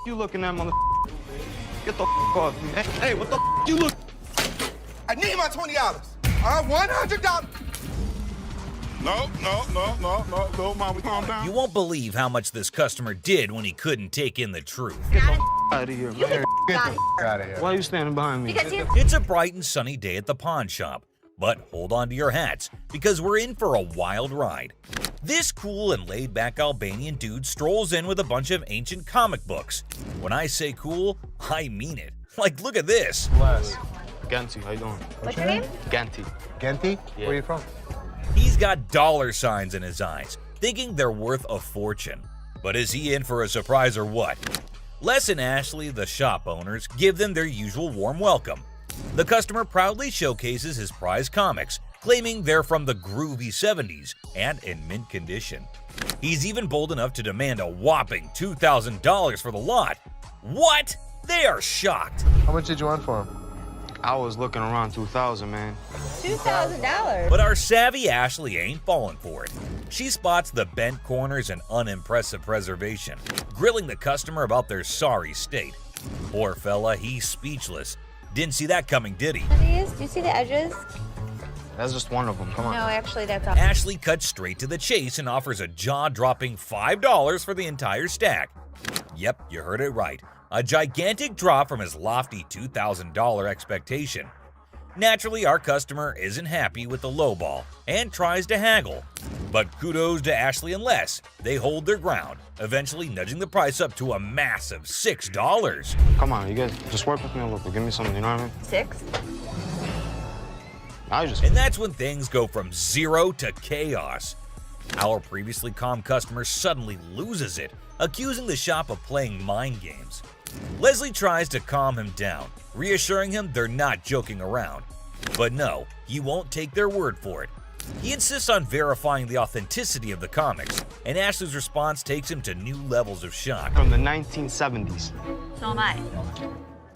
you looking at, mother? Get the off me. Hey, what the you look? I need my $20. $100. No, Mom, calm down. You won't believe how much this customer did when he couldn't take in the truth. Get the out of here, man. Out of here. Why are you standing behind me? Because you It's a bright and sunny day at the pawn shop, but hold on to your hats because we're in for a wild ride. This cool and laid-back Albanian dude strolls in with a bunch of ancient comic books. When I say cool, I mean it. Like, look at this. Bless. Ganti, how you doing? What's your name? Ganti. Genty? Yeah. Where are you from? He's got dollar signs in his eyes, thinking they're worth a fortune. But is he in for a surprise or what? Les and Ashley, the shop owners, give them their usual warm welcome. The customer proudly showcases his prized comics, claiming they're from the groovy 70s and in mint condition. He's even bold enough to demand a whopping $2,000 for the lot. What? They are shocked. How much did you want for him? I was looking around 2,000, man. $2,000. But our savvy Ashley ain't falling for it. She spots the bent corners and unimpressive preservation, grilling the customer about their sorry state. Poor fella, he's speechless. Didn't see that coming, did he? These, do you see the edges? That's just one of them. Come on. No, actually, that's all. Ashley cuts straight to the chase and offers a jaw-dropping $5 for the entire stack. Yep, you heard it right. A gigantic drop from his lofty $2,000 expectation. Naturally, our customer isn't happy with the lowball and tries to haggle. But kudos to Ashley and Les. They hold their ground, eventually nudging the price up to a massive $6. Come on, you guys, just work with me a little bit. Give me something, you know what I mean? 6? I just... And that's when things go from zero to chaos. Our previously calm customer suddenly loses it, accusing the shop of playing mind games. Leslie tries to calm him down, reassuring him they're not joking around. But no, he won't take their word for it. He insists on verifying the authenticity of the comics, and Ashley's response takes him to new levels of shock. From the 1970s. So am I.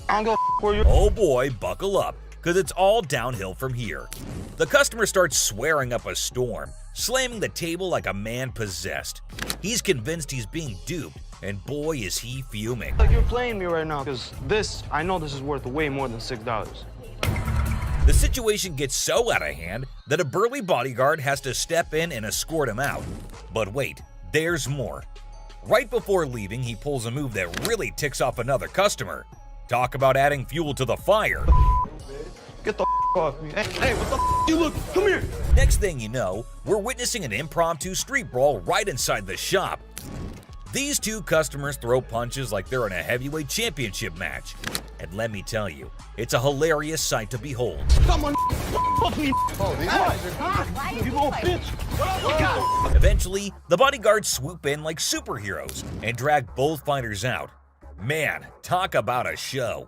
I don't give a where you... Oh boy, buckle up, because it's all downhill from here. The customer starts swearing up a storm, slamming the table like a man possessed. He's convinced he's being duped, and boy is he fuming. Like you're playing me right now, because this, I know this is worth way more than $6. The situation gets so out of hand that a burly bodyguard has to step in and escort him out. But wait, there's more. Right before leaving, he pulls a move that really ticks off another customer. Talk about adding fuel to the fire. Get the off me. Hey, what the you look? Come here. Next thing you know, we're witnessing an impromptu street brawl right inside the shop. These two customers throw punches like they're in a heavyweight championship match. And let me tell you, it's a hilarious sight to behold. Come on, fuck me. You little bitch. Eventually, the bodyguards swoop in like superheroes and drag both fighters out. Man, talk about a show.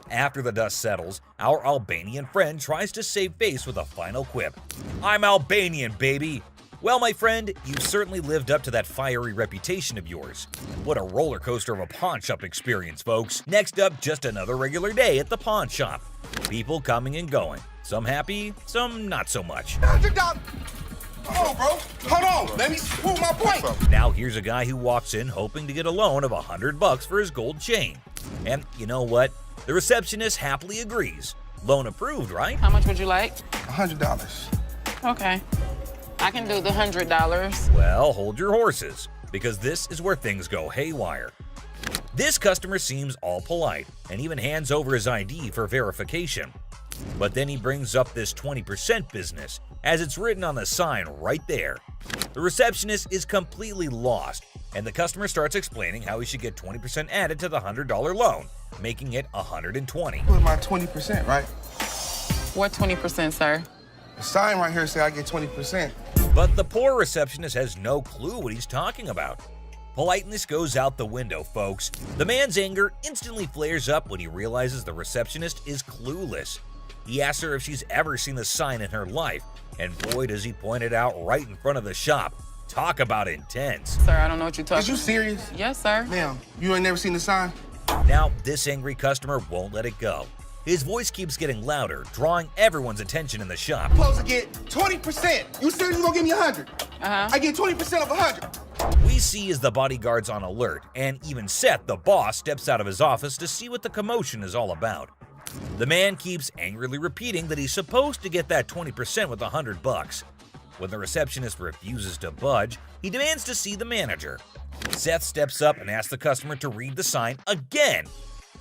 After the dust settles, our Albanian friend tries to save face with a final quip. I'm Albanian, baby. Well, my friend, you've certainly lived up to that fiery reputation of yours. What a roller coaster of a pawn shop experience, folks. Next up, just another regular day at the pawn shop. People coming and going. Some happy, some not so much. $100. Hold on, bro. Hold on. Let me prove my point. Now here's a guy who walks in hoping to get a loan of $100 for his gold chain. And you know what? The receptionist happily agrees. Loan approved, right? How much would you like? $100. Okay. I can do the $100. Well, hold your horses, because this is where things go haywire. This customer seems all polite and even hands over his ID for verification. But then he brings up this 20% business, as it's written on the sign right there. The receptionist is completely lost, and the customer starts explaining how he should get 20% added to the $100 loan, making it $120. Put my 20%, right? What 20%, sir? The sign right here say I get 20%. But the poor receptionist has no clue what he's talking about. Politeness goes out the window, folks. The man's anger instantly flares up when he realizes the receptionist is clueless. He asks her if she's ever seen the sign in her life, and boy does he point it out right in front of the shop. Talk about intense. Sir, I don't know what you're talking Is you serious? Yes, sir. Ma'am, you ain't never seen the sign? Now, this angry customer won't let it go. His voice keeps getting louder, drawing everyone's attention in the shop. Supposed to get 20%. You said you gonna give me 100. Uh-huh. I get 20% of 100. We see as the bodyguard's on alert, and even Seth, the boss, steps out of his office to see what the commotion is all about. The man keeps angrily repeating that he's supposed to get that 20% with $100. When the receptionist refuses to budge, he demands to see the manager. Seth steps up and asks the customer to read the sign again.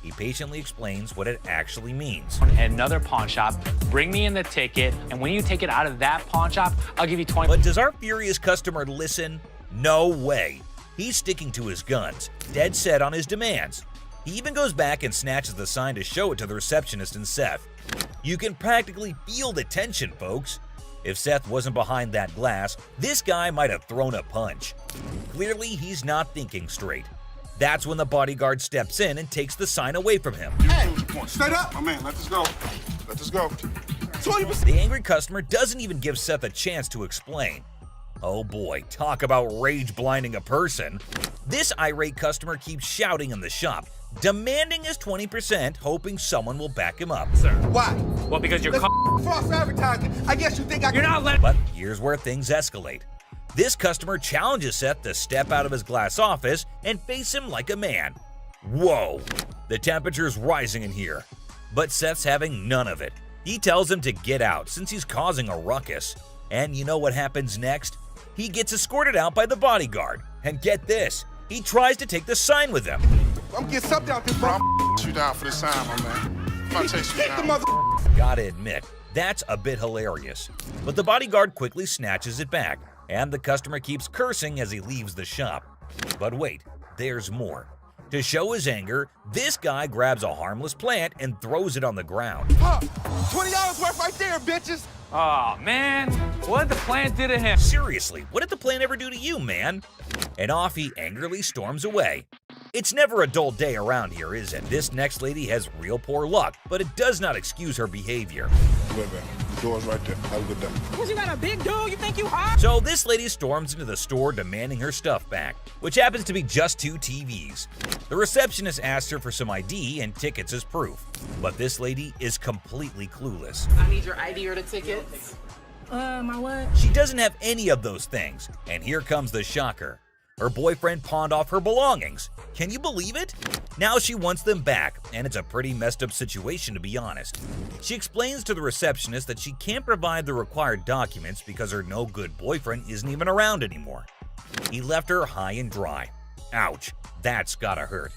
He patiently explains what it actually means. At another pawn shop, bring me in the ticket, and when you take it out of that pawn shop, I'll give you 20. But does our furious customer listen? No way. He's sticking to his guns, dead set on his demands. He even goes back and snatches the sign to show it to the receptionist and Seth. You can practically feel the tension, folks. If Seth wasn't behind that glass, this guy might have thrown a punch. Clearly, he's not thinking straight. That's when the bodyguard steps in and takes the sign away from him. Hey, straight up, my man. Let this go. Let this go. 20%. The angry customer doesn't even give Seth a chance to explain. Oh boy, talk about rage blinding a person. This irate customer keeps shouting in the shop, demanding his 20%, hoping someone will back him up. Why? Well, because you're False advertising. I guess you think I You're not letting. But here's where things escalate. This customer challenges Seth to step out of his glass office and face him like a man. Whoa, the temperature's rising in here. But Seth's having none of it. He tells him to get out since he's causing a ruckus. And you know what happens next? He gets escorted out by the bodyguard. And get this, he tries to take the sign with him. I'm getting something out this Bro, mother. I'm you down for this time, my man. I'm gonna chase you Kick the down. mother. Gotta admit, that's a bit hilarious. But the bodyguard quickly snatches it back, and the customer keeps cursing as he leaves the shop. But wait, there's more. To show his anger, this guy grabs a harmless plant and throws it on the ground. Huh. $20 worth right there, bitches. Oh, man. What did the plant do to him? Seriously, what did the plant ever do to you, man? And off he angrily storms away. It's never a dull day around here, is it? This next lady has real poor luck, but it does not excuse her behavior. Good, man. The door's right there. Have a good day. Because you got a big dude, you think you hot? So this lady storms into the store demanding her stuff back, which happens to be just 2 TVs. The receptionist asks her for some ID and tickets as proof, but this lady is completely clueless. I need your ID or the tickets. My what? She doesn't have any of those things, and here comes the shocker. Her boyfriend pawned off her belongings. Can you believe it? Now she wants them back, and it's a pretty messed up situation to be honest. She explains to the receptionist that she can't provide the required documents because her no-good boyfriend isn't even around anymore. He left her high and dry. Ouch, that's gotta hurt.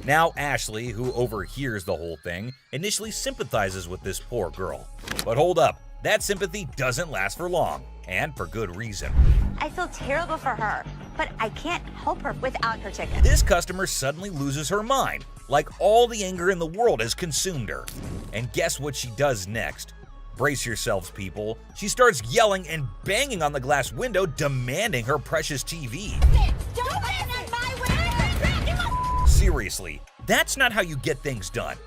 Now Ashley, who overhears the whole thing, initially sympathizes with this poor girl. But hold up, that sympathy doesn't last for long, and for good reason. I feel terrible for her, but I can't help her without her ticket. This customer suddenly loses her mind, like all the anger in the world has consumed her. And guess what she does next? Brace yourselves, people. She starts yelling and banging on the glass window, demanding her precious TV. Don't bang on my window! Seriously, that's not how you get things done.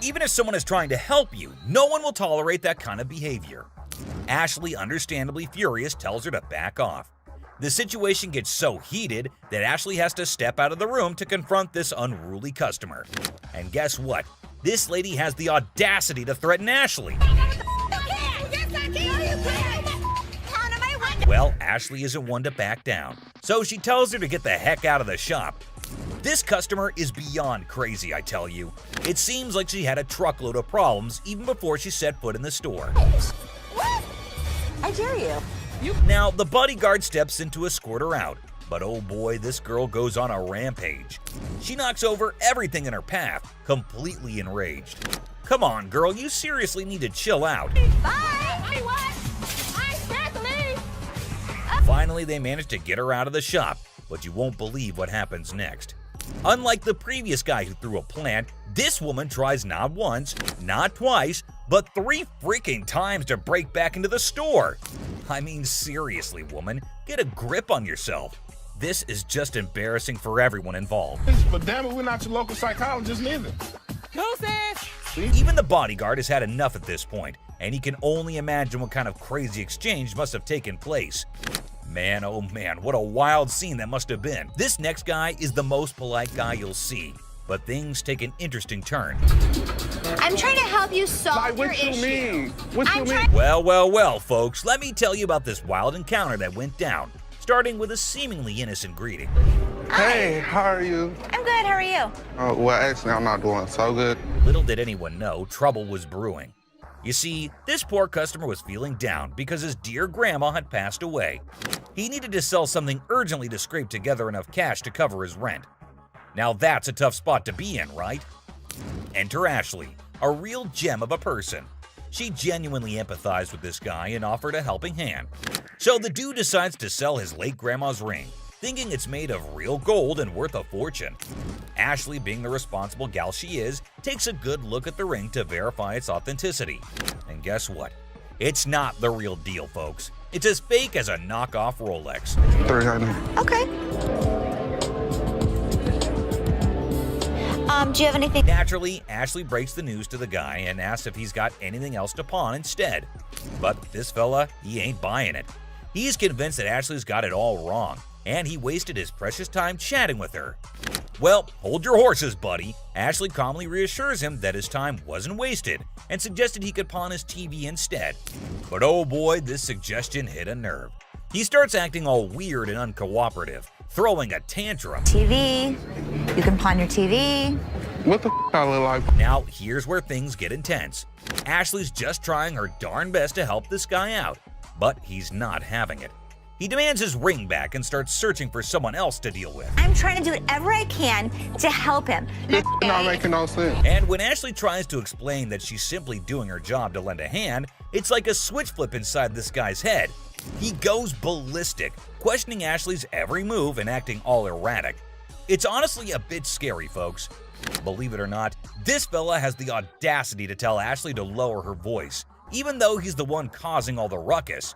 Even if someone is trying to help you, no one will tolerate that kind of behavior. Ashley, understandably furious, tells her to back off. The situation gets so heated that Ashley has to step out of the room to confront this unruly customer. And guess what? This lady has the audacity to threaten Ashley. Well, Ashley isn't one to back down, so she tells her to get the heck out of the shop. This customer is beyond crazy, I tell you. It seems like she had a truckload of problems even before she set foot in the store. What? I dare you. Now, the bodyguard steps in to escort her out, but oh boy, this girl goes on a rampage. She knocks over everything in her path, completely enraged. Come on, girl, you seriously need to chill out. Bye! Wait, what? I'm scared to leave. Finally, they manage to get her out of the shop, but you won't believe what happens next. Unlike the previous guy who threw a plant, this woman tries not once, not twice, but 3 freaking times to break back into the store. I mean, seriously, woman, get a grip on yourself. This is just embarrassing for everyone involved. But damn it, we're not your local psychologist neither. Deuces! Even the bodyguard has had enough at this point, and he can only imagine what kind of crazy exchange must have taken place. Man, oh man, what a wild scene that must have been. This next guy is the most polite guy you'll see, but things take an interesting turn. I'm trying to help you solve Like, your what you issue. mean? What you I'm mean? trying. Well, folks, let me tell you about this wild encounter that went down. starting with a seemingly innocent greeting. Hey, how are you? I'm good. How are you? Well, actually, I'm not doing so good. Little did anyone know trouble was brewing. You see, this poor customer was feeling down because his dear grandma had passed away. He needed to sell something urgently to scrape together enough cash to cover his rent. Now that's a tough spot to be in, right? Enter Ashley, a real gem of a person. She genuinely empathized with this guy and offered a helping hand. So the dude decides to sell his late grandma's ring, thinking it's made of real gold and worth a fortune. Ashley, being the responsible gal she is, takes a good look at the ring to verify its authenticity. And guess what? It's not the real deal, folks. It's as fake as a knockoff Rolex. 300. Okay. Do you have anything? Naturally, Ashley breaks the news to the guy and asks if he's got anything else to pawn instead. But this fella, he ain't buying it. He's convinced that Ashley's got it all wrong, and he wasted his precious time chatting with her. Well, hold your horses, buddy. Ashley calmly reassures him that his time wasn't wasted and suggested he could pawn his TV instead. But oh boy, this suggestion hit a nerve. He starts acting all weird and uncooperative, throwing a tantrum. TV. You can pawn your TV. What the I look like? Now, here's where things get intense. Ashley's just trying her darn best to help this guy out, but he's not having it. He demands his ring back and starts searching for someone else to deal with. I'm trying to do whatever I can to help him. This not making no sense. And when Ashley tries to explain that she's simply doing her job to lend a hand, it's like a switch flip inside this guy's head. He goes ballistic, questioning Ashley's every move and acting all erratic. It's honestly a bit scary, folks. Believe it or not, this fella has the audacity to tell Ashley to lower her voice, even though he's the one causing all the ruckus.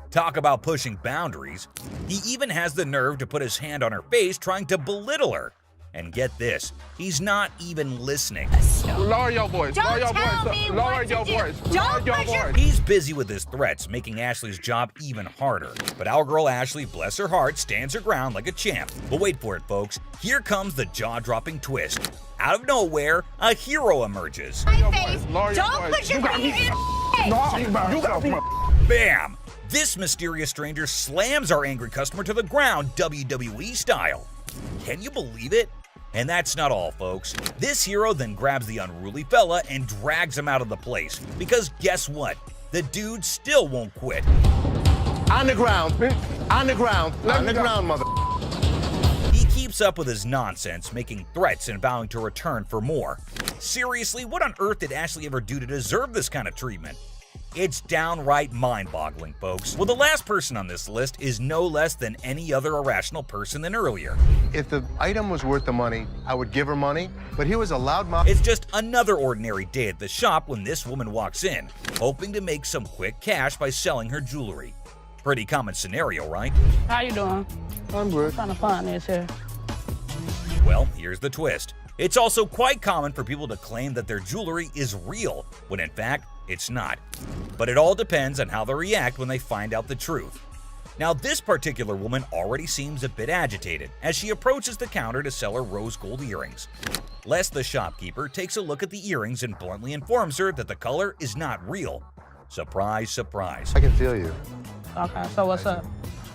Talk about pushing boundaries. He even has the nerve to put his hand on her face trying to belittle her. And get this, he's not even listening. Lower your voice. Don't Lower your tell voice. me Lower what to your do. voice. Don't Lower your push your- voice. He's busy with his threats, making Ashley's job even harder. But our girl Ashley, bless her heart, stands her ground like a champ. But wait for it, folks. Here comes the jaw-dropping twist. Out of nowhere, a hero emerges. My face. Lower your Don't voice. put your You got finger me. in my face. No, you got me. Bam! This mysterious stranger slams our angry customer to the ground, WWE style. Can you believe it? And that's not all, folks. This hero then grabs the unruly fella and drags him out of the place. Because guess what? The dude still won't quit. On the ground. On the ground. On the ground, mother. He keeps up with his nonsense, making threats and vowing to return for more. Seriously, what on earth did Ashley ever do to deserve this kind of treatment? It's downright mind-boggling, folks. Well, the last person on this list is no less than any other irrational person than earlier. If the item was worth the money, I would give her money, but he was a loudmouth. It's just another ordinary day at the shop when this woman walks in, hoping to make some quick cash by selling her jewelry. Pretty common scenario, right? How you doing? I'm good. Trying to find this here. Well, here's the twist. It's also quite common for people to claim that their jewelry is real, when in fact, it's not. But it all depends on how they react when they find out the truth. Now, this particular woman already seems a bit agitated as she approaches the counter to sell her rose gold earrings. Les, the shopkeeper, takes a look at the earrings and bluntly informs her that the color is not real. Surprise, surprise. I can feel you. Okay, so what's up?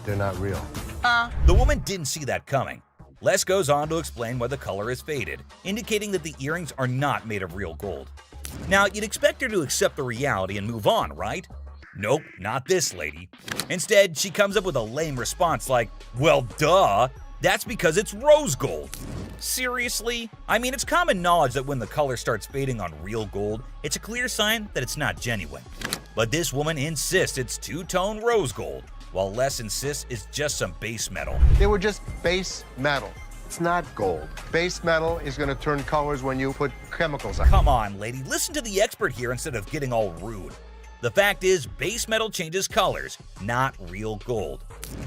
They're not real. The woman didn't see that coming. Les goes on to explain why the color is faded, indicating that the earrings are not made of real gold. Now, you'd expect her to accept the reality and move on, right? Nope, not this lady. Instead, she comes up with a lame response like, well, duh, that's because it's rose gold. Seriously? I mean, it's common knowledge that when the color starts fading on real gold, it's a clear sign that it's not genuine. But this woman insists it's two-tone rose gold, while Les insists it's just some base metal. They were just base metal. It's not gold. Base metal is going to turn colors when you put chemicals on it. Come on, lady, listen to the expert here instead of getting all rude. The fact is, base metal changes colors, not real gold.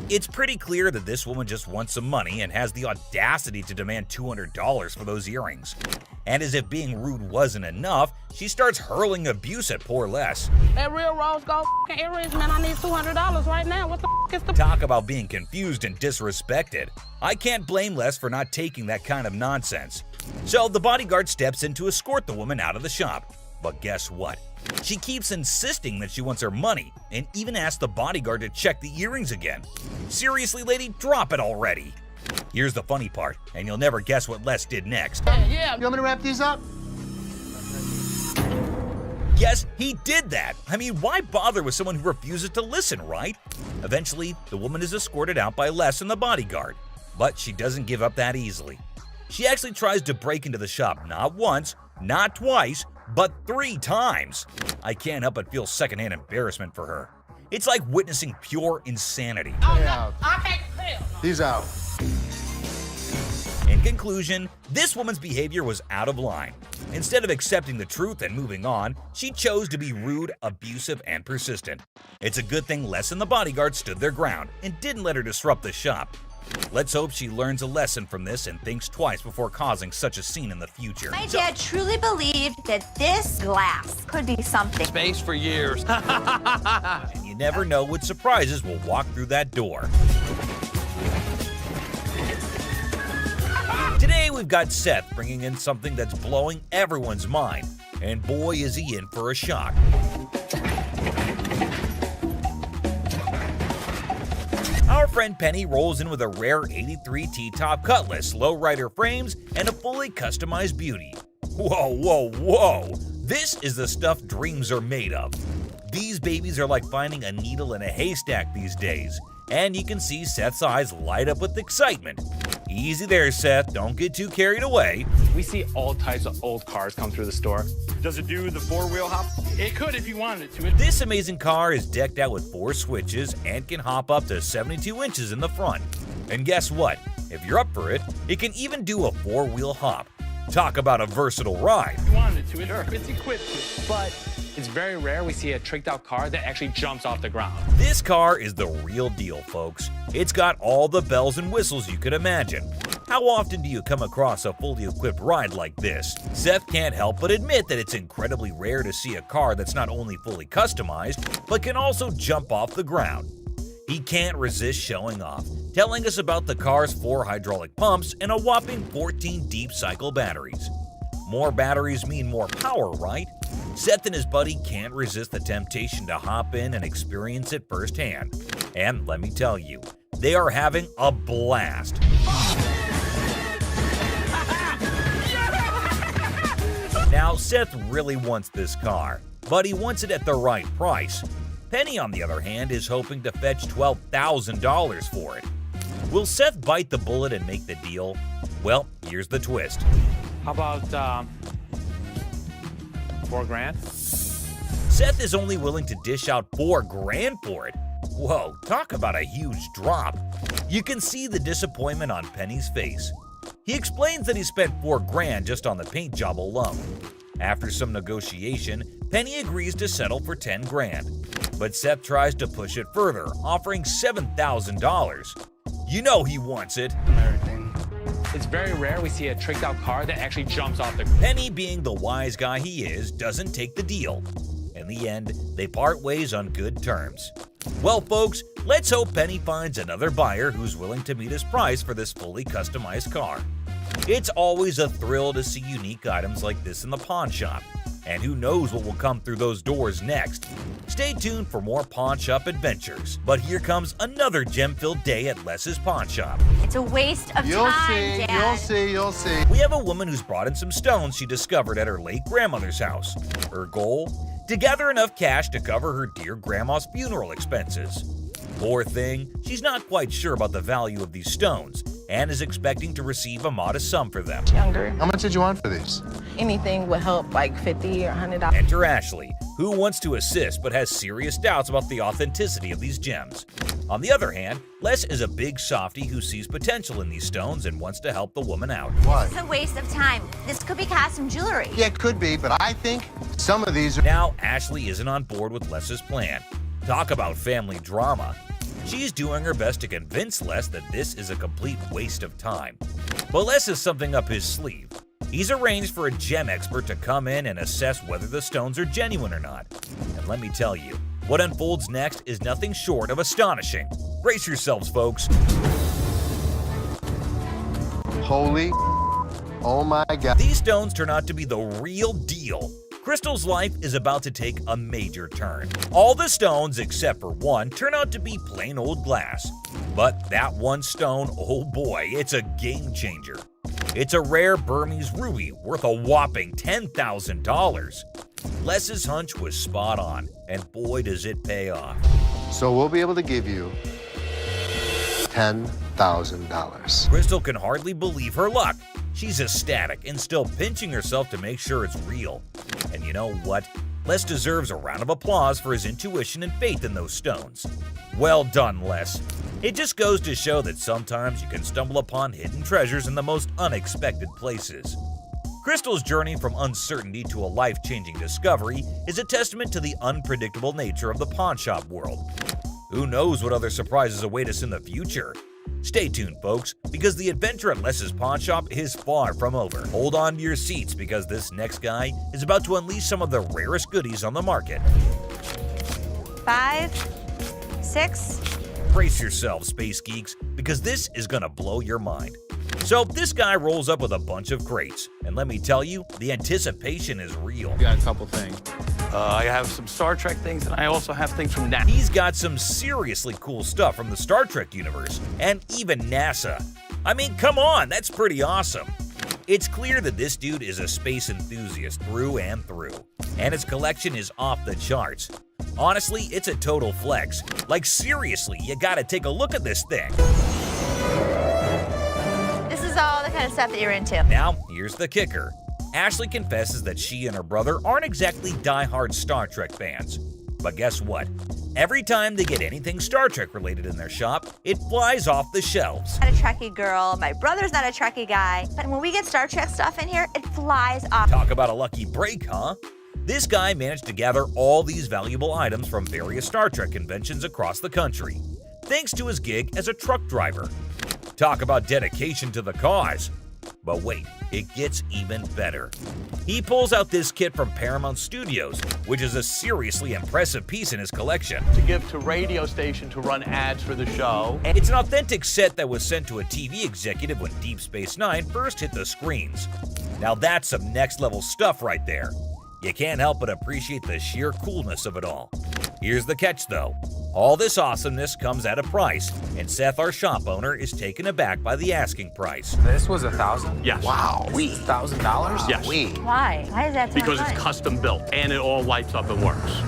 It's pretty clear that this woman just wants some money and has the audacity to demand $200 for those earrings. And as if being rude wasn't enough, she starts hurling abuse at poor Les. That real rose gold earrings, man, I need $200 right now. What the is the... Talk about being confused and disrespected. I can't blame Les for not taking that kind of nonsense. So the bodyguard steps in to escort the woman out of the shop. But guess what? She keeps insisting that she wants her money and even asks the bodyguard to check the earrings again. Seriously, lady, drop it already. Here's the funny part, and you'll never guess what Les did next. Yeah. You want me to wrap these up? Yes, he did that. I mean, why bother with someone who refuses to listen, right? Eventually, the woman is escorted out by Les and the bodyguard. But she doesn't give up that easily. She actually tries to break into the shop not once, not twice, but 3 times. I can't help but feel secondhand embarrassment for her. It's like witnessing pure insanity. Yeah. Okay, hell no. He's out. In conclusion, this woman's behavior was out of line. Instead of accepting the truth and moving on, she chose to be rude, abusive, and persistent. It's a good thing Les and the bodyguard stood their ground and didn't let her disrupt the shop. Let's hope she learns a lesson from this and thinks twice before causing such a scene in the future. My dad truly believed that this glass could be something. Space for years. And you never know what surprises will walk through that door. Today we've got Seth bringing in something that's blowing everyone's mind, and boy is he in for a shock. Our friend Penny rolls in with a rare 83 T-top Cutlass, lowrider frames, and a fully customized beauty. Whoa, whoa, whoa! This is the stuff dreams are made of. These babies are like finding a needle in a haystack these days, and you can see Seth's eyes light up with excitement. Easy there, Seth, don't get too carried away. We see all types of old cars come through the store. Does it do the 4-wheel hop? It could if you wanted it to. This amazing car is decked out with 4 switches and can hop up to 72 inches in the front. And guess what? If you're up for it, it can even do a 4-wheel hop. Talk about a versatile ride. If you wanted to, it's equipped to. But it's very rare we see a tricked out car that actually jumps off the ground. This car is the real deal, folks. It's got all the bells and whistles you could imagine. How often do you come across a fully equipped ride like this? Seth can't help but admit that it's incredibly rare to see a car that's not only fully customized, but can also jump off the ground. He can't resist showing off, telling us about the car's 4 hydraulic pumps and a whopping 14 deep cycle batteries. More batteries mean more power, right? Seth and his buddy can't resist the temptation to hop in and experience it firsthand. And let me tell you, they are having a blast. Now, Seth really wants this car, but he wants it at the right price. Penny, on the other hand, is hoping to fetch $12,000 for it. Will Seth bite the bullet and make the deal? Well, here's the twist. How about $4,000? Seth is only willing to dish out $4,000 for it. Whoa, talk about a huge drop. You can see the disappointment on Penny's face. He explains that he spent $4,000 just on the paint job alone. After some negotiation, Penny agrees to settle for $10,000. But Seth tries to push it further, offering $7,000. You know he wants it. It's very rare we see a tricked out car that actually jumps off the ground. Penny, being the wise guy he is, doesn't take the deal. In the end, they part ways on good terms. Well, folks, let's hope Penny finds another buyer who's willing to meet his price for this fully customized car. It's always a thrill to see unique items like this in the pawn shop. And who knows what will come through those doors next. Stay tuned for more pawn shop adventures. But here comes another gem-filled day at Les's Pawn Shop. It's a waste of You'll time, see, Dad. you'll see, you'll see. We have a woman who's brought in some stones she discovered at her late grandmother's house. Her goal? To gather enough cash to cover her dear grandma's funeral expenses. Poor thing, she's not quite sure about the value of these stones and is expecting to receive a modest sum for them. Younger. How much did you want for these? Anything would help, like $50 or $100. Enter Ashley, who wants to assist but has serious doubts about the authenticity of these gems. On the other hand, Les is a big softy who sees potential in these stones and wants to help the woman out. What? It's a waste of time. This could be custom jewelry. Yeah, it could be, but I think some of these are... Now, Ashley isn't on board with Les's plan. Talk about family drama. She's doing her best to convince Les that this is a complete waste of time. But Les has something up his sleeve. He's arranged for a gem expert to come in and assess whether the stones are genuine or not. And let me tell you, what unfolds next is nothing short of astonishing. Brace yourselves, folks. Holy... Oh my God. These stones turn out to be the real deal. Crystal's life is about to take a major turn. All the stones, except for one, turn out to be plain old glass. But that one stone, oh boy, it's a game changer. It's a rare Burmese ruby worth a whopping $10,000. Les's hunch was spot on, and boy does it pay off. So we'll be able to give you $10,000. Crystal can hardly believe her luck. She's ecstatic and still pinching herself to make sure it's real. And you know what? Les deserves a round of applause for his intuition and faith in those stones. Well done, Les. It just goes to show that sometimes you can stumble upon hidden treasures in the most unexpected places. Crystal's journey from uncertainty to a life-changing discovery is a testament to the unpredictable nature of the pawnshop world. Who knows what other surprises await us in the future? Stay tuned, folks, because the adventure at Les's Pawn Shop is far from over. Hold on to your seats because this next guy is about to unleash some of the rarest goodies on the market. 5, 6. Brace yourselves, space geeks, because this is gonna blow your mind. So this guy rolls up with a bunch of crates, and let me tell you, the anticipation is real. Got a couple things. I have some Star Trek things, and I also have things from NASA. He's got some seriously cool stuff from the Star Trek universe, and even NASA. I mean, come on, that's pretty awesome. It's clear that this dude is a space enthusiast through and through, and his collection is off the charts. Honestly, it's a total flex. Like seriously, you gotta take a look at this thing. This is all the kind of stuff that you're into. Now, here's the kicker. Ashley confesses that she and her brother aren't exactly die-hard Star Trek fans. But guess what? Every time they get anything Star Trek related in their shop, it flies off the shelves. I'm not a Trekkie girl, my brother's not a Trekkie guy, but when we get Star Trek stuff in here, it flies off. Talk about a lucky break, huh? This guy managed to gather all these valuable items from various Star Trek conventions across the country, thanks to his gig as a truck driver. Talk about dedication to the cause. But wait, it gets even better. He pulls out this kit from Paramount Studios, which is a seriously impressive piece in his collection. To give to radio station to run ads for the show. It's an authentic set that was sent to a TV executive when Deep Space Nine first hit the screens. Now that's some next level stuff right there. You can't help but appreciate the sheer coolness of it all. Here's the catch though. All this awesomeness comes at a price, and Seth, our shop owner, is taken aback by the asking price. This was $1,000? Yes. Wow. $1,000? Yes. Why? Why is that so Because much it's fun? custom built and it all lights up and works.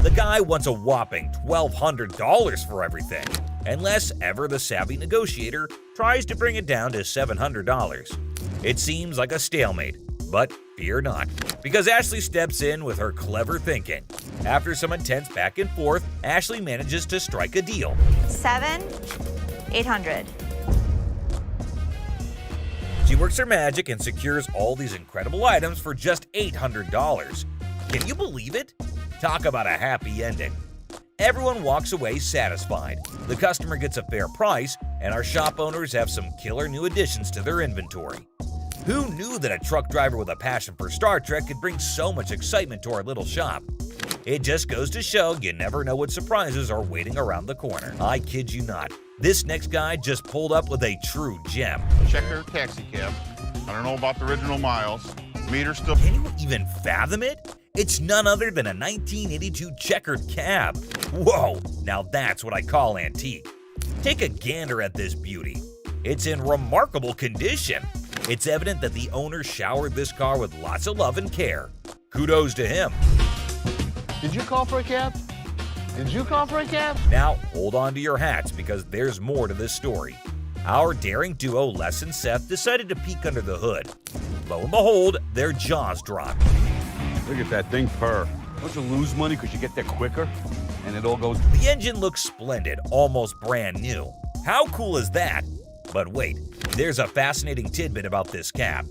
The guy wants a whopping $1,200 for everything, unless ever the savvy negotiator tries to bring it down to $700. It seems like a stalemate, but fear not, because Ashley steps in with her clever thinking. After some intense back and forth, Ashley manages to strike a deal. 7, 800. She works her magic and secures all these incredible items for just $800. Can you believe it? Talk about a happy ending. Everyone walks away satisfied. The customer gets a fair price, and our shop owners have some killer new additions to their inventory. Who knew that a truck driver with a passion for Star Trek could bring so much excitement to our little shop? It just goes to show you never know what surprises are waiting around the corner. I kid you not. This next guy just pulled up with a true gem. Checker taxi cab. I don't know about the original miles. Meter still. Can you even fathom it? It's none other than a 1982 checkered cab. Whoa, now that's what I call antique. Take a gander at this beauty. It's in remarkable condition. It's evident that the owner showered this car with lots of love and care. Kudos to him. Did you call for a cab? Did you call for a cab? Now, hold on to your hats because there's more to this story. Our daring duo, Les and Seth, decided to peek under the hood. Lo and behold, their jaws dropped. Look at that thing purr. Don't you lose money because you get there quicker? And it all goes... The engine looks splendid, almost brand new. How cool is that? But wait, there's a fascinating tidbit about this cab.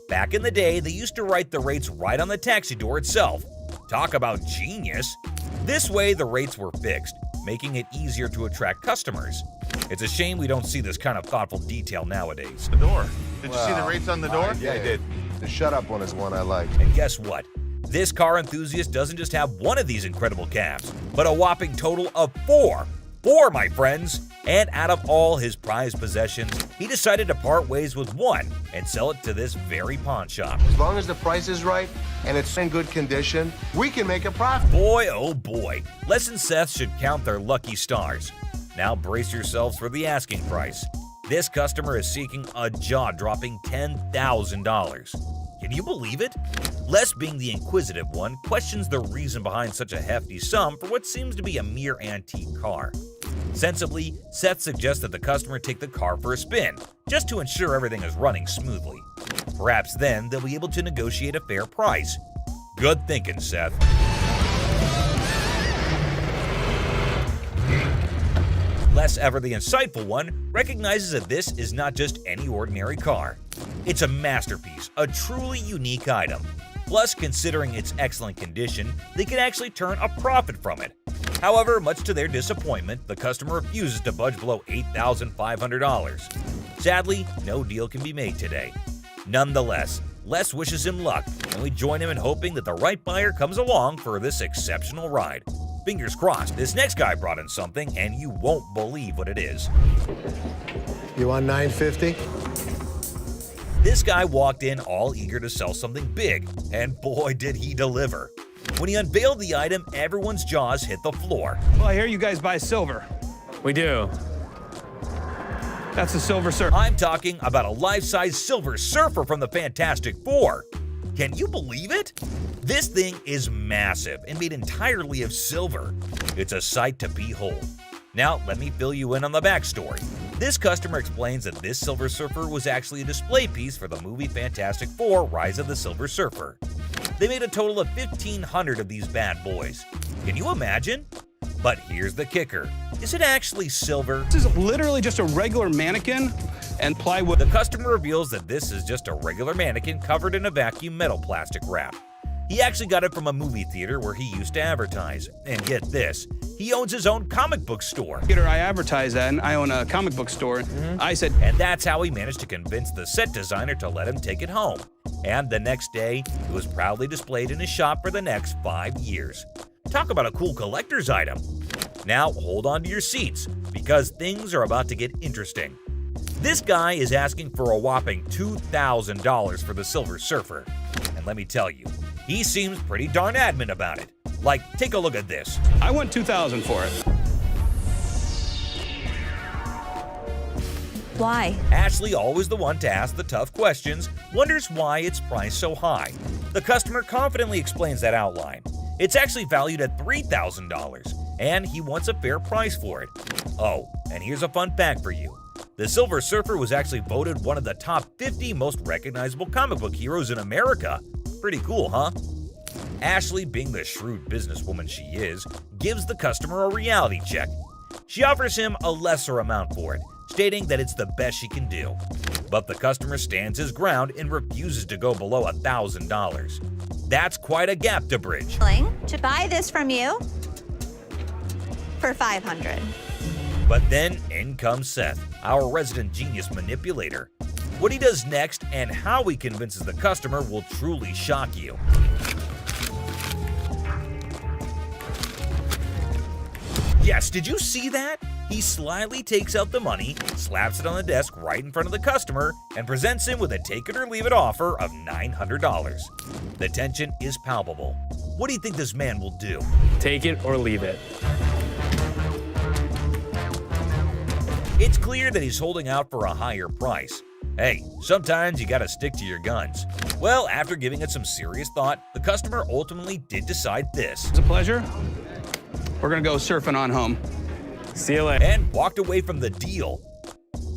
Back in the day, they used to write the rates right on the taxi door itself. Talk about genius! This way, the rates were fixed, making it easier to attract customers. It's a shame we don't see this kind of thoughtful detail nowadays. The door. Did you see the rates on the door? Yeah, I did. The shut up one is one I like. And guess what? This car enthusiast doesn't just have one of these incredible cabs, but a whopping total of 4. 4, my friends! And out of all his prized possessions, he decided to part ways with one and sell it to this very pawn shop. As long as the price is right and it's in good condition, we can make a profit. Boy, oh boy, Les and Seth should count their lucky stars. Now brace yourselves for the asking price. This customer is seeking a jaw-dropping $10,000. Can you believe it? Les, being the inquisitive one, questions the reason behind such a hefty sum for what seems to be a mere antique car. Sensibly, Seth suggests that the customer take the car for a spin, just to ensure everything is running smoothly. Perhaps then they'll be able to negotiate a fair price. Good thinking, Seth. Les, ever the insightful one, recognizes that this is not just any ordinary car. It's a masterpiece, a truly unique item. Plus, considering its excellent condition, they can actually turn a profit from it. However, much to their disappointment, the customer refuses to budge below $8,500. Sadly, no deal can be made today. Nonetheless, Les wishes him luck, and we join him in hoping that the right buyer comes along for this exceptional ride. Fingers crossed, this next guy brought in something, and you won't believe what it is. You want $950? This guy walked in all eager to sell something big, and boy did he deliver. When he unveiled the item, everyone's jaws hit the floor. Well, I hear you guys buy silver. We do. That's a Silver Surfer. I'm talking about a life-size Silver Surfer from the Fantastic Four. Can you believe it? This thing is massive and made entirely of silver. It's a sight to behold. Now, let me fill you in on the backstory. This customer explains that this Silver Surfer was actually a display piece for the movie Fantastic Four: Rise of the Silver Surfer. They made a total of 1,500 of these bad boys. Can you imagine? But here's the kicker. Is it actually silver? This is literally just a regular mannequin and plywood. The customer reveals that this is just a regular mannequin covered in a vacuum metal plastic wrap. He actually got it from a movie theater where he used to advertise. And get this, he owns his own comic book store. I advertise that, and I own a comic book store. I said, and that's how he managed to convince the set designer to let him take it home. And the next day, it was proudly displayed in his shop for the next 5 years. Talk about a cool collector's item. Now hold on to your seats, because things are about to get interesting. This guy is asking for a whopping $2,000 for the Silver Surfer. And let me tell you, he seems pretty darn adamant about it. Like, take a look at this. I want $2,000 for it. Why? Ashley, always the one to ask the tough questions, wonders why it's priced so high. The customer confidently explains that outline. It's actually valued at $3,000, and he wants a fair price for it. Oh, and here's a fun fact for you. The Silver Surfer was actually voted one of the top 50 most recognizable comic book heroes in America. Pretty cool, huh? Ashley, being the shrewd businesswoman she is, gives the customer a reality check. She offers him a lesser amount for it, stating that it's the best she can do. But the customer stands his ground and refuses to go below $1,000. That's quite a gap to bridge. To buy this from you for $500. But then in comes Seth, our resident genius manipulator. What he does next and how he convinces the customer will truly shock you. Yes, did you see that? He slyly takes out the money, slaps it on the desk right in front of the customer, and presents him with a take it or leave it offer of $900. The tension is palpable. What do you think this man will do? Take it or leave it. It's clear that he's holding out for a higher price. Hey, sometimes you gotta stick to your guns. Well, after giving it some serious thought, the customer ultimately did decide this. It's a pleasure. We're gonna go surfing on home. See you later. And walked away from the deal.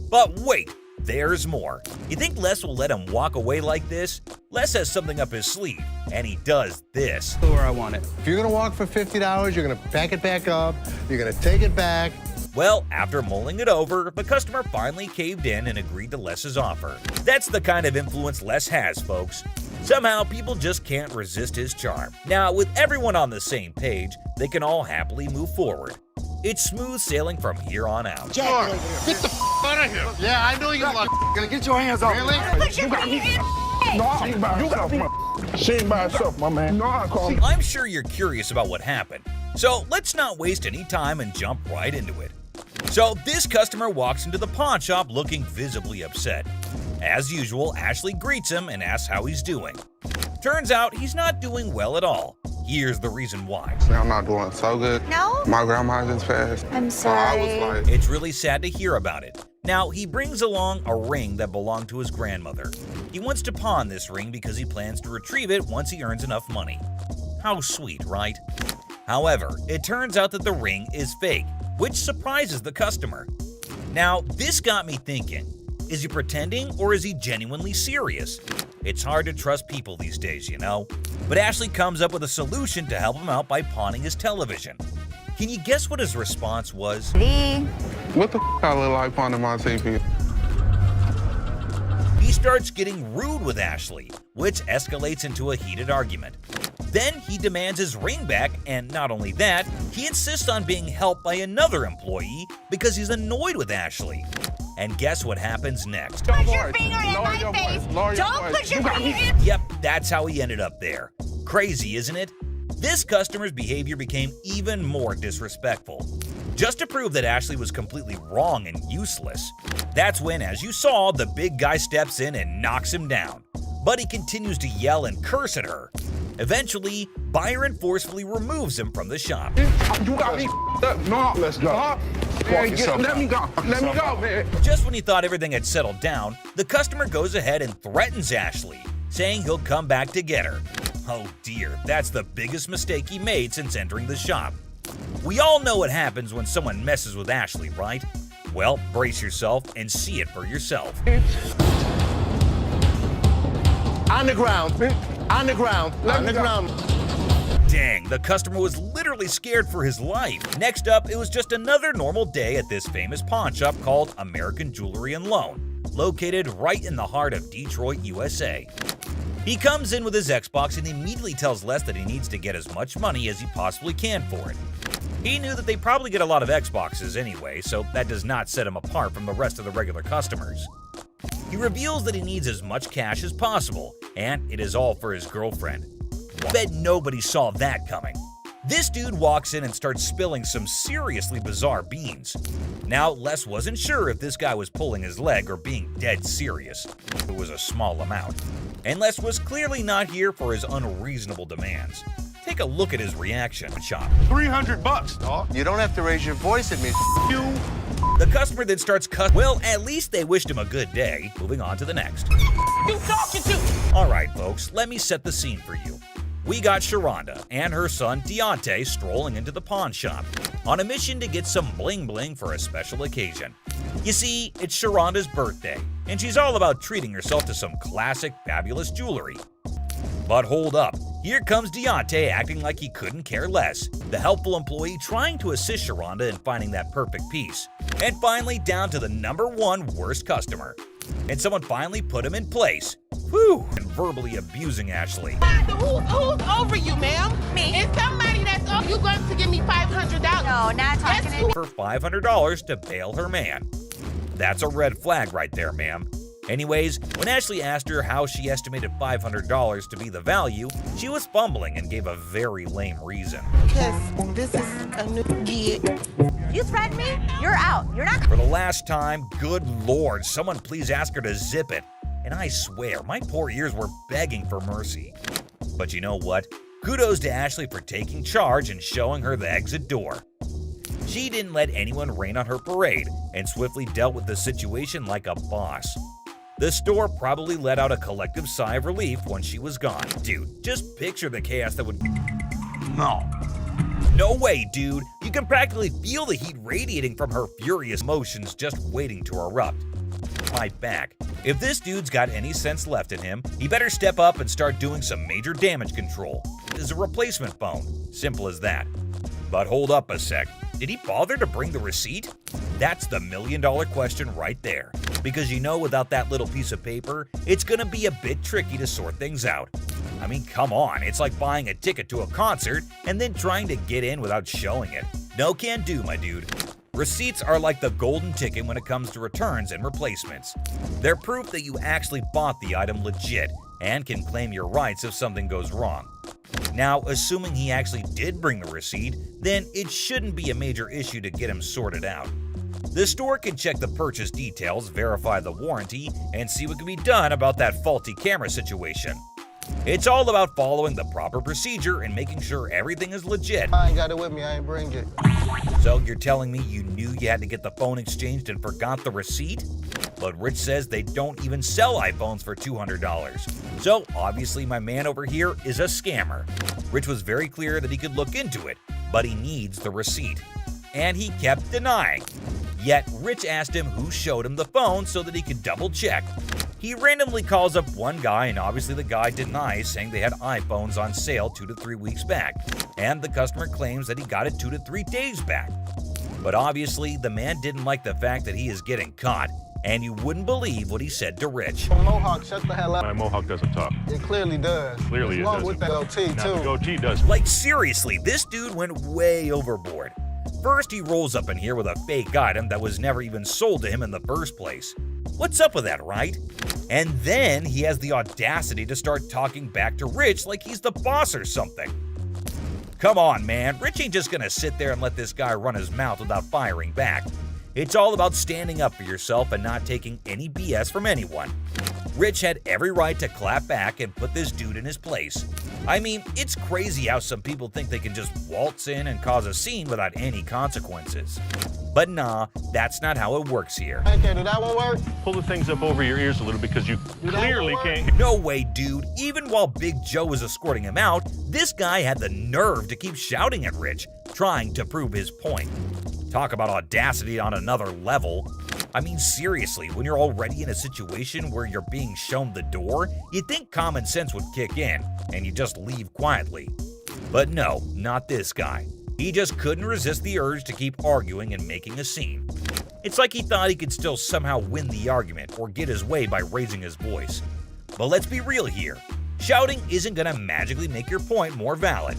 But wait, there's more. You think Les will let him walk away like this? Les has something up his sleeve, and he does this. Where I want it. If you're gonna walk for $50, you're gonna pack it back up, you're gonna take it back. Well, after mulling it over, the customer finally caved in and agreed to Les's offer. That's the kind of influence Les has, folks. Somehow, people just can't resist his charm. Now, with everyone on the same page, they can all happily move forward. It's smooth sailing from here on out. Get the out of here. Yeah, I know you like. Gonna get your hands off. Really? She ain't by herself, my man. I'm sure you're curious about what happened, so let's not waste any time and jump right into it. So this customer walks into the pawn shop looking visibly upset. As usual, Ashley greets him and asks how he's doing. Turns out he's not doing well at all. Here's the reason why. I'm not doing so good. No? My grandma just passed. I'm So I was sorry. like, It's really sad to hear about it. Now, he brings along a ring that belonged to his grandmother. He wants to pawn this ring because he plans to retrieve it once he earns enough money. How sweet, right? However, it turns out that the ring is fake, which surprises the customer. Now, this got me thinking. Is he pretending or is he genuinely serious? It's hard to trust people these days, you know? But Ashley comes up with a solution to help him out by pawning his television. Can you guess what his response was? what the I look like pawning my TV? He starts getting rude with Ashley, which escalates into a heated argument. Then he demands his ring back, and not only that, he insists on being helped by another employee because he's annoyed with Ashley. And guess what happens next? Put your finger in my face. Don't put your finger in. Yep, that's how he ended up there. Crazy, isn't it? This customer's behavior became even more disrespectful. Just to prove that Ashley was completely wrong and useless. That's when, as you saw, the big guy steps in and knocks him down. But he continues to yell and curse at her. Eventually, Byron forcefully removes him from the shop. You got me up. No, let's go. Let me go. Let me go, man. Just when he thought everything had settled down, the customer goes ahead and threatens Ashley, saying he'll come back to get her. Oh dear, that's the biggest mistake he made since entering the shop. We all know what happens when someone messes with Ashley, right? Well, brace yourself and see it for yourself. On the ground. On the ground. On the ground. Dang, the customer was literally scared for his life. Next up, it was just another normal day at this famous pawn shop called American Jewelry and Loan, located right in the heart of Detroit, USA. He comes in with his Xbox and immediately tells Les that he needs to get as much money as he possibly can for it. He knew that they probably get a lot of Xboxes anyway, so that does not set him apart from the rest of the regular customers. He reveals that he needs as much cash as possible, and it is all for his girlfriend. Bet nobody saw that coming. This dude walks in and starts spilling some seriously bizarre beans. Now, Les wasn't sure if this guy was pulling his leg or being dead serious. It was a small amount. And Les was clearly not here for his unreasonable demands. Take a look at his reaction. Shop. $300, dog. You don't have to raise your voice at me. You. The customer then starts Well, at least they wished him a good day. Moving on to the next. You talking to? Alright folks, let me set the scene for you. We got Sharonda and her son Deontay strolling into the pawn shop on a mission to get some bling bling for a special occasion. You see, it's Sharonda's birthday, and she's all about treating herself to some classic, fabulous jewelry. But hold up, here comes Deontay acting like he couldn't care less, the helpful employee trying to assist Sharonda in finding that perfect piece. And finally, down to the #1 worst customer. And someone finally put him in place. Whew! And verbally abusing Ashley. Who's over you, ma'am? Me. It's somebody that's over. You going to give me $500? No, not talking to For $500 to bail her man. That's a red flag right there, ma'am. Anyways, when Ashley asked her how she estimated $500 to be the value, she was fumbling and gave a very lame reason. Because this is a new gig. You threaten me? You're out. You're not. For the last time, good lord, someone please ask her to zip it. And I swear, my poor ears were begging for mercy. But you know what? Kudos to Ashley for taking charge and showing her the exit door. She didn't let anyone rain on her parade and swiftly dealt with the situation like a boss. The store probably let out a collective sigh of relief when she was gone. Dude, just picture the chaos that would... No way, dude. You can practically feel the heat radiating from her furious emotions just waiting to erupt. Fight back. If this dude's got any sense left in him, he better step up and start doing some major damage control. There's a replacement phone. Simple as that. But hold up a sec. Did he bother to bring the receipt? That's the million-dollar question right there. Because you know, without that little piece of paper, it's gonna be a bit tricky to sort things out. I mean, come on, it's like buying a ticket to a concert and then trying to get in without showing it. No can do, my dude. Receipts are like the golden ticket when it comes to returns and replacements. They're proof that you actually bought the item legit and can claim your rights if something goes wrong. Now, assuming he actually did bring the receipt, then it shouldn't be a major issue to get him sorted out. The store can check the purchase details, verify the warranty, and see what can be done about that faulty camera situation. It's all about following the proper procedure and making sure everything is legit. I ain't got it with me, I ain't bring it. So you're telling me you knew you had to get the phone exchanged and forgot the receipt? But Rich says they don't even sell iPhones for $200. So obviously my man over here is a scammer. Rich was very clear that he could look into it, but he needs the receipt. And he kept denying. Yet Rich asked him who showed him the phone so that he could double check. He randomly calls up one guy, and obviously the guy denies, saying they had iPhones on sale 2 to 3 weeks back, and the customer claims that he got it 2 to 3 days back. But obviously the man didn't like the fact that he is getting caught, and you wouldn't believe what he said to Rich. Mohawk, shut the hell up. My Mohawk doesn't talk. It clearly does. Clearly it Along doesn't. with that goatee, Now, too. the goatee does. Like seriously, this dude went way overboard. First, he rolls up in here with a fake item that was never even sold to him in the first place. What's up with that, right? And then he has the audacity to start talking back to Rich like he's the boss or something. Come on, man. Rich ain't just gonna sit there and let this guy run his mouth without firing back. It's all about standing up for yourself and not taking any BS from anyone. Rich had every right to clap back and put this dude in his place. I mean, it's crazy how some people think they can just waltz in and cause a scene without any consequences. But nah, that's not how it works here. Okay, did that one work? Pull the things up over your ears a little because you that clearly work? can't. No way, dude. Even while Big Joe was escorting him out, this guy had the nerve to keep shouting at Rich, trying to prove his point. Talk about audacity on another level. I mean, seriously, when you're already in a situation where you're being shown the door, you'd think common sense would kick in, and you just leave quietly. But no, not this guy. He just couldn't resist the urge to keep arguing and making a scene. It's like he thought he could still somehow win the argument or get his way by raising his voice. But let's be real here. Shouting isn't gonna magically make your point more valid.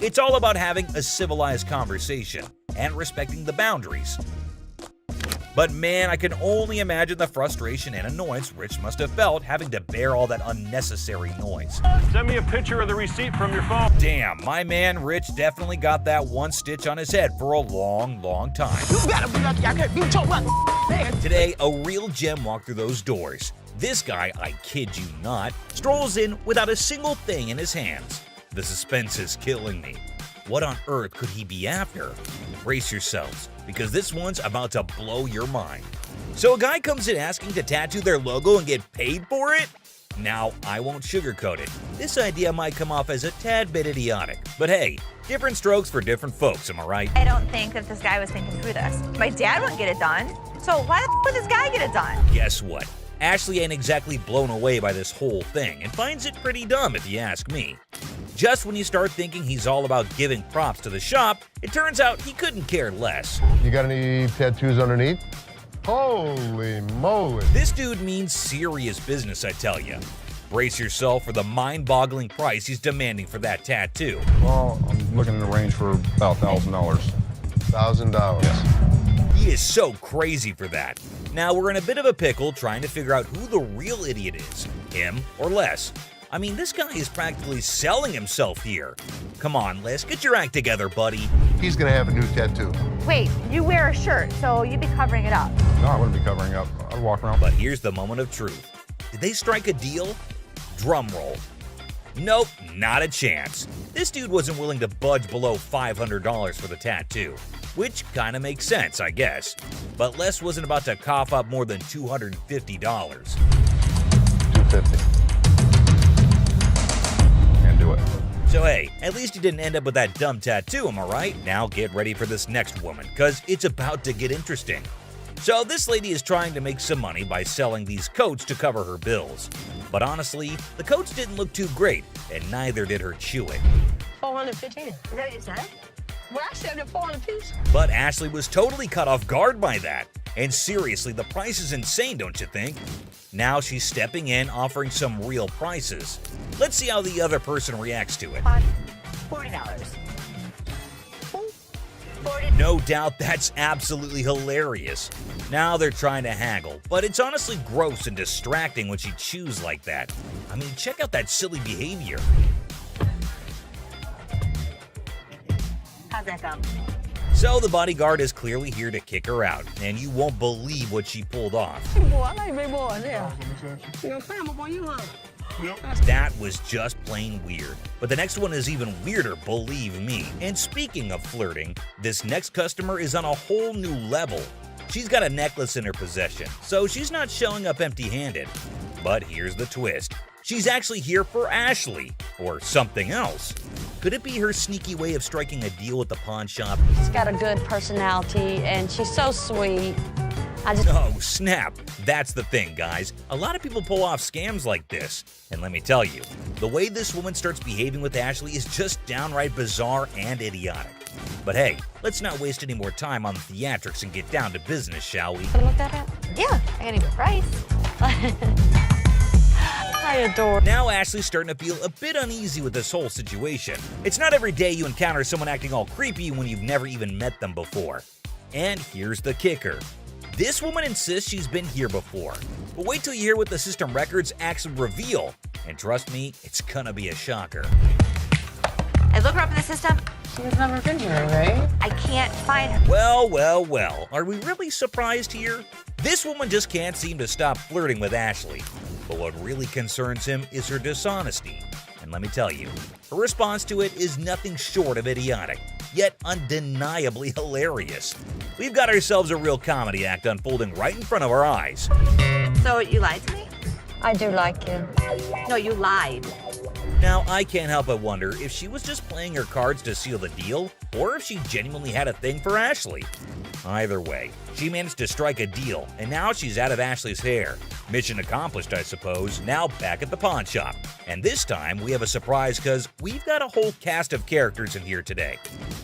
It's all about having a civilized conversation and respecting the boundaries. But man, I can only imagine the frustration and annoyance Rich must have felt having to bear all that unnecessary noise. Send me a picture of the receipt from your phone. Damn, my man Rich definitely got that one stitch on his head for a long, long time. You better be lucky I can't beat your butt. Today, a real gem walked through those doors. This guy, I kid you not, strolls in without a single thing in his hands. The suspense is killing me. What on earth could he be after? Brace yourselves, because this one's about to blow your mind. So a guy comes in asking to tattoo their logo and get paid for it? Now, I won't sugarcoat it. This idea might come off as a tad bit idiotic, but hey, different strokes for different folks, am I right? I don't think that this guy was thinking through this. My dad wouldn't get it done. So why the would this guy get it done? Guess what? Ashley ain't exactly blown away by this whole thing and finds it pretty dumb if you ask me. Just when you start thinking he's all about giving props to the shop, it turns out he couldn't care less. You got any tattoos underneath? Holy moly. This dude means serious business, I tell ya. Brace yourself for the mind-boggling price he's demanding for that tattoo. Well, I'm looking in the range for about $1,000. $1,000. He is so crazy for that. Now we're in a bit of a pickle trying to figure out who the real idiot is, him or Les. I mean, this guy is practically selling himself here. Come on, Les, get your act together, buddy. He's gonna have a new tattoo. Wait, you wear a shirt, so you'd be covering it up. No, I wouldn't be covering up. I'd walk around. But here's the moment of truth. Did they strike a deal? Drum roll. Nope, not a chance. This dude wasn't willing to budge below $500 for the tattoo, which kind of makes sense, I guess. But Les wasn't about to cough up more than $250. $250. Can't do it. So hey, at least you didn't end up with that dumb tattoo, am I right? Now get ready for this next woman, cause it's about to get interesting. So this lady is trying to make some money by selling these coats to cover her bills. But honestly, the coats didn't look too great, and neither did her chewing. 415. Is that what you said? Well, I said it 400 piece. But Ashley was totally caught off guard by that. And seriously, the price is insane, don't you think? Now she's stepping in, offering some real prices. Let's see how the other person reacts to it. $40. No doubt that's absolutely hilarious. Now they're trying to haggle, but it's honestly gross and distracting when she chews like that. I mean, check out that silly behavior. How's that go? So the bodyguard is clearly here to kick her out, and you won't believe what she pulled off. Boy, I like big boy, yeah. You know, Sam, boy, you heard. That was just plain weird. But the next one is even weirder, believe me. And speaking of flirting, this next customer is on a whole new level. She's got a necklace in her possession, so she's not showing up empty-handed. But here's the twist. She's actually here for Ashley, or something else. Could it be her sneaky way of striking a deal with the pawn shop? She's got a good personality, and she's so sweet. Oh, snap. That's the thing, guys. A lot of people pull off scams like this. And let me tell you, the way this woman starts behaving with Ashley is just downright bizarre and idiotic. But hey, let's not waste any more time on the theatrics and get down to business, shall we? Can I look that up? Yeah, I can even price. I adore. Now Ashley's starting to feel a bit uneasy with this whole situation. It's not every day you encounter someone acting all creepy when you've never even met them before. And here's the kicker. This woman insists she's been here before. But wait till you hear what the system records actually reveal. And trust me, it's gonna be a shocker. I look her up in the system. She's never been here, right? I can't find her. Well, well, well. Are we really surprised here? This woman just can't seem to stop flirting with Ashley. But what really concerns him is her dishonesty. And let me tell you, her response to it is nothing short of idiotic, yet undeniably hilarious. We've got ourselves a real comedy act unfolding right in front of our eyes. So you lied to me? I do like you. No, you lied. Now, I can't help but wonder if she was just playing her cards to seal the deal, or if she genuinely had a thing for Ashley. Either way, she managed to strike a deal, and now she's out of Ashley's hair. Mission accomplished, I suppose, now back at the pawn shop. And this time, we have a surprise because we've got a whole cast of characters in here today.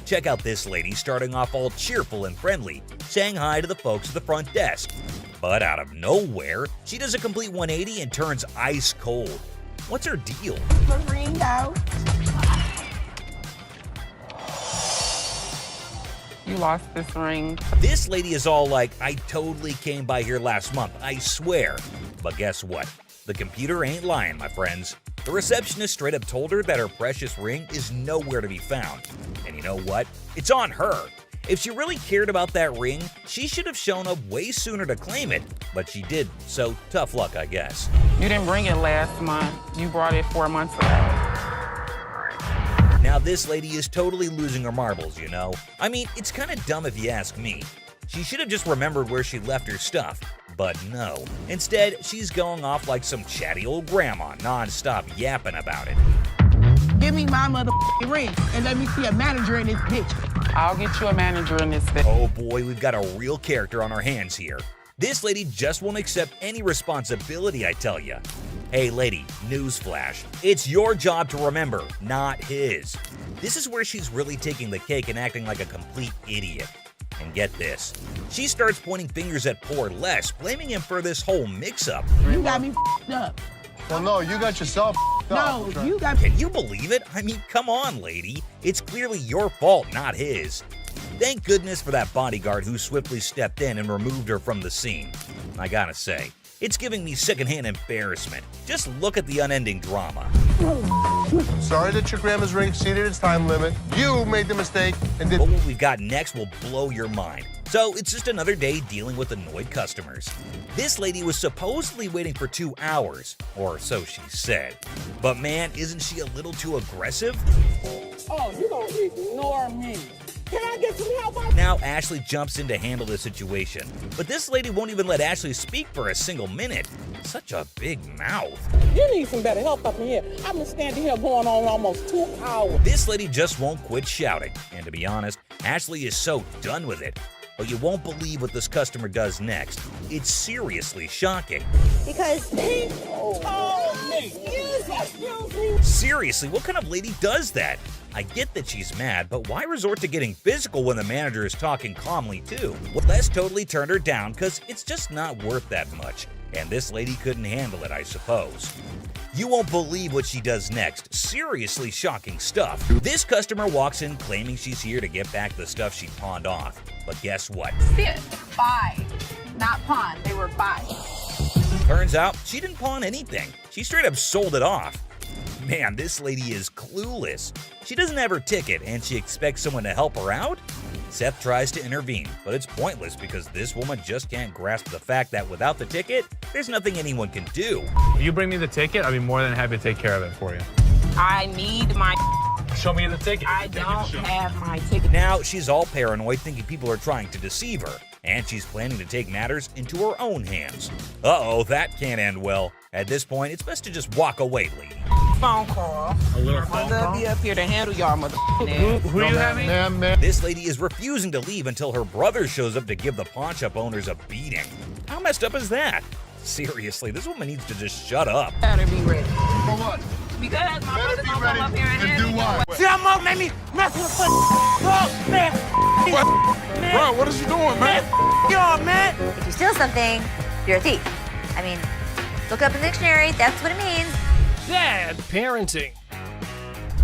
Check out this lady starting off all cheerful and friendly, saying hi to the folks at the front desk. But out of nowhere, she does a complete 180 and turns ice cold. What's her deal? Ringo. You lost this ring. This lady is all like, I totally came by here last month, I swear. But guess what? The computer ain't lying, my friends. The receptionist straight up told her that her precious ring is nowhere to be found. And you know what? It's on her. If she really cared about that ring, she should have shown up way sooner to claim it, but she didn't, so tough luck, I guess. You didn't bring it last month. You brought it 4 months ago. Now this lady is totally losing her marbles, you know? I mean, it's kind of dumb if you ask me. She should have just remembered where she left her stuff, but no. Instead, she's going off like some chatty old grandma, non-stop yapping about it. Give me my motherfucking ring and let me see a manager in this bitch. I'll get you a manager in this thing. Oh boy, we've got a real character on our hands here. This lady just won't accept any responsibility, I tell ya. Hey lady, newsflash. It's your job to remember, not his. This is where she's really taking the cake and acting like a complete idiot. And get this, she starts pointing fingers at poor Les, blaming him for this whole mix-up. You got me f***ed up. Well, no, you got yourself No, up. you got Can you believe it? I mean, come on, lady. It's clearly your fault, not his. Thank goodness for that bodyguard who swiftly stepped in and removed her from the scene. I gotta say, it's giving me secondhand embarrassment. Just look at the unending drama. Sorry that your grandma's ring exceeded its time limit. You made the mistake and did. But what we've got next will blow your mind. So it's just another day dealing with annoyed customers. This lady was supposedly waiting for 2 hours, or so she said. But man, isn't she a little too aggressive? Oh, you gonna ignore me. Can I get some help? Now Ashley jumps in to handle the situation. But this lady won't even let Ashley speak for a single minute. Such a big mouth. You need some better help up in here. I've been standing here going on almost 2 hours. This lady just won't quit shouting. And to be honest, Ashley is so done with it. But you won't believe what this customer does next. It's seriously shocking. Because He told me. Excuse me. Seriously, what kind of lady does that? I get that she's mad, but why resort to getting physical when the manager is talking calmly too? Well, Les totally turned her down because it's just not worth that much. And this lady couldn't handle it, I suppose. You won't believe what she does next. Seriously shocking stuff. This customer walks in claiming she's here to get back the stuff she pawned off. But guess what? Sit. Buy. Not pawn. They were buy. Turns out she didn't pawn anything. She straight up sold it off. Man, this lady is clueless. She doesn't have her ticket and she expects someone to help her out? Seth tries to intervene, but it's pointless because this woman just can't grasp the fact that without the ticket, there's nothing anyone can do. If you bring me the ticket, I'll be more than happy to take care of it for you. I need my. Show me the ticket. I don't have my ticket. Now she's all paranoid, thinking people are trying to deceive her, and she's planning to take matters into her own hands. Uh-oh, that can't end well. At this point, it's best to just walk away, lady. Phone call. A little phone I'll call? be up here to handle y'all Who you having? This lady is refusing to leave until her brother shows up to give the pawn shop owners a beating. How messed up is that? Seriously, this woman needs to just shut up. Better be ready. For what? Because my brother's gonna come up here and To handle do you. what? See, I'm up, made me mess with the oh, man. Bro, what is you doing, man? Yo, man. If you steal something, you're a thief. I mean, look up in the dictionary, that's what it means. Bad parenting.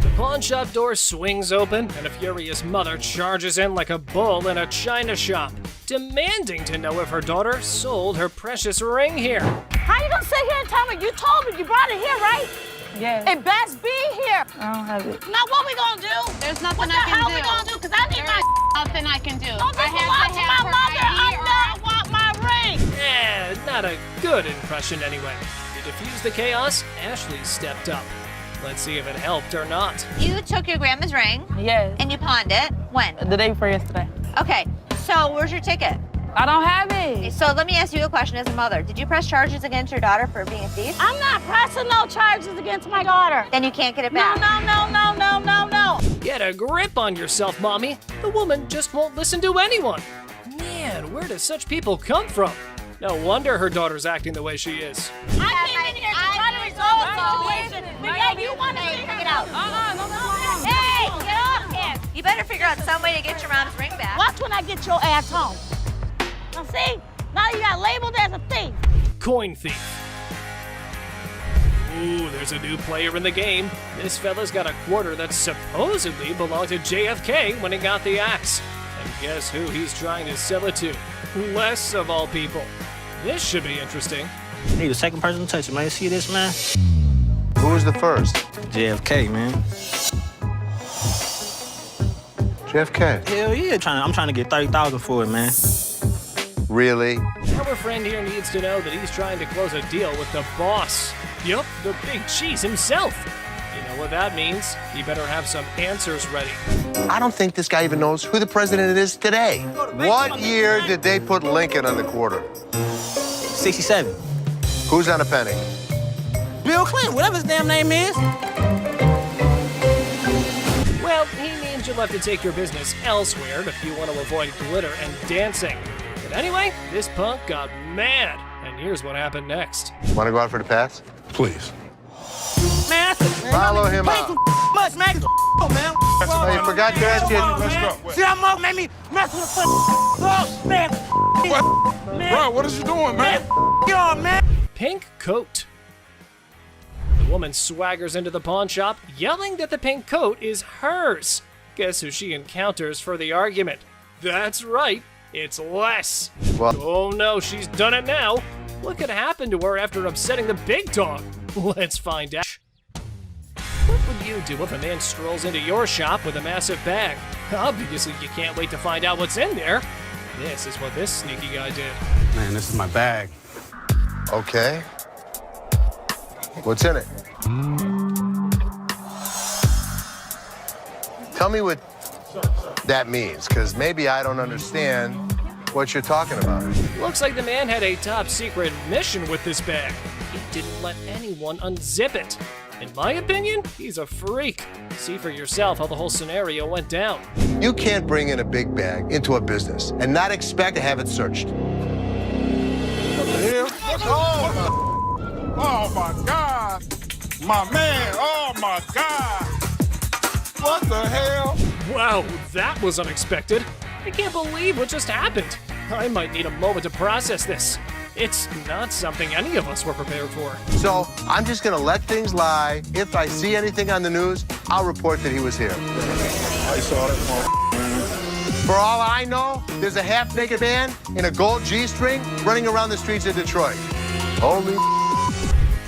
The pawn shop door swings open, and a furious mother charges in like a bull in a china shop, demanding to know if her daughter sold her precious ring here. How you gonna sit here and tell me? You told me you brought it here, right? Yeah. It best be here. I don't have it. Now what we gonna do? There's nothing What the I can hell do. we gonna do? Because I need my Nothing I can do. Don't I just have belong to to have my her mother. ID or I want my ring. Not a good impression anyway. To defuse the chaos, Ashley stepped up. Let's see if it helped or not. You took your grandma's ring Yes. and you pawned it. When? The day before yesterday. Okay, so where's your ticket? I don't have it. So let me ask you a question as a mother. Did you press charges against your daughter for being a thief? I'm not pressing no charges against my daughter. Then you can't get it No, back. no. Get a grip on yourself, Mommy. The woman just won't listen to anyone. Man, where do such people come from? No wonder her daughter's acting the way she is. I came in here to try to resolve the situation. Because you want to figure it out. Hey, get off him! You better figure out some way to get your mom's ring back. Watch when I get your ass home. Now see? Now you got labeled as a thief. Coin thief. Ooh, there's a new player in the game. This fella's got a quarter that supposedly belonged to JFK when he got the axe. And guess who he's trying to sell it to? Les, of all people. This should be interesting. Need a second person to touch it, man. You see this, man? Who was the first? JFK, man. JFK. Hell yeah, I'm trying to get $30,000 for it, man. Really? Our friend here needs to know that he's trying to close a deal with the boss. Yup, the big cheese himself. You know what that means? He better have some answers ready. I don't think this guy even knows who the president is today. What year did they put Lincoln on the quarter? 67. Who's on a penny? Bill Clinton, whatever his damn name is. Well, he means you'll have to take your business elsewhere if you want to avoid glitter and dancing. But anyway, this punk got mad, and here's what happened next. Want to go out for the pass? Please. Man, Follow him out. much, man. Man. Oh, you forgot to ask you. Let's go. See, I'm up, made me mess with the oh, man. Bro, what is you doing, man? Yo, man. Pink coat. The woman swaggers into the pawn shop, yelling that the pink coat is hers. Guess who she encounters for the argument? That's right, it's Les. Well- Oh no, she's done it now. What could happen to her after upsetting the big dog? Let's find out. What would you do if a man strolls into your shop with a massive bag? Obviously, you can't wait to find out what's in there. This is what this sneaky guy did. Man, this is my bag. Okay. What's in it? Tell me what that means, because maybe I don't understand what you're talking about. Looks like the man had a top secret mission with this bag. He didn't let anyone unzip it. In my opinion, he's a freak. See for yourself how the whole scenario went down. You can't bring in a big bag into a business and not expect to have it searched. Oh my God. My man, oh my God. What the hell? Wow, that was unexpected. I can't believe what just happened. I might need a moment to process this. It's not something any of us were prepared for. So I'm just gonna let things lie. If I see anything on the news, I'll report that he was here. I saw that. For all I know, there's a half-naked man in a gold G-string running around the streets of Detroit. Holy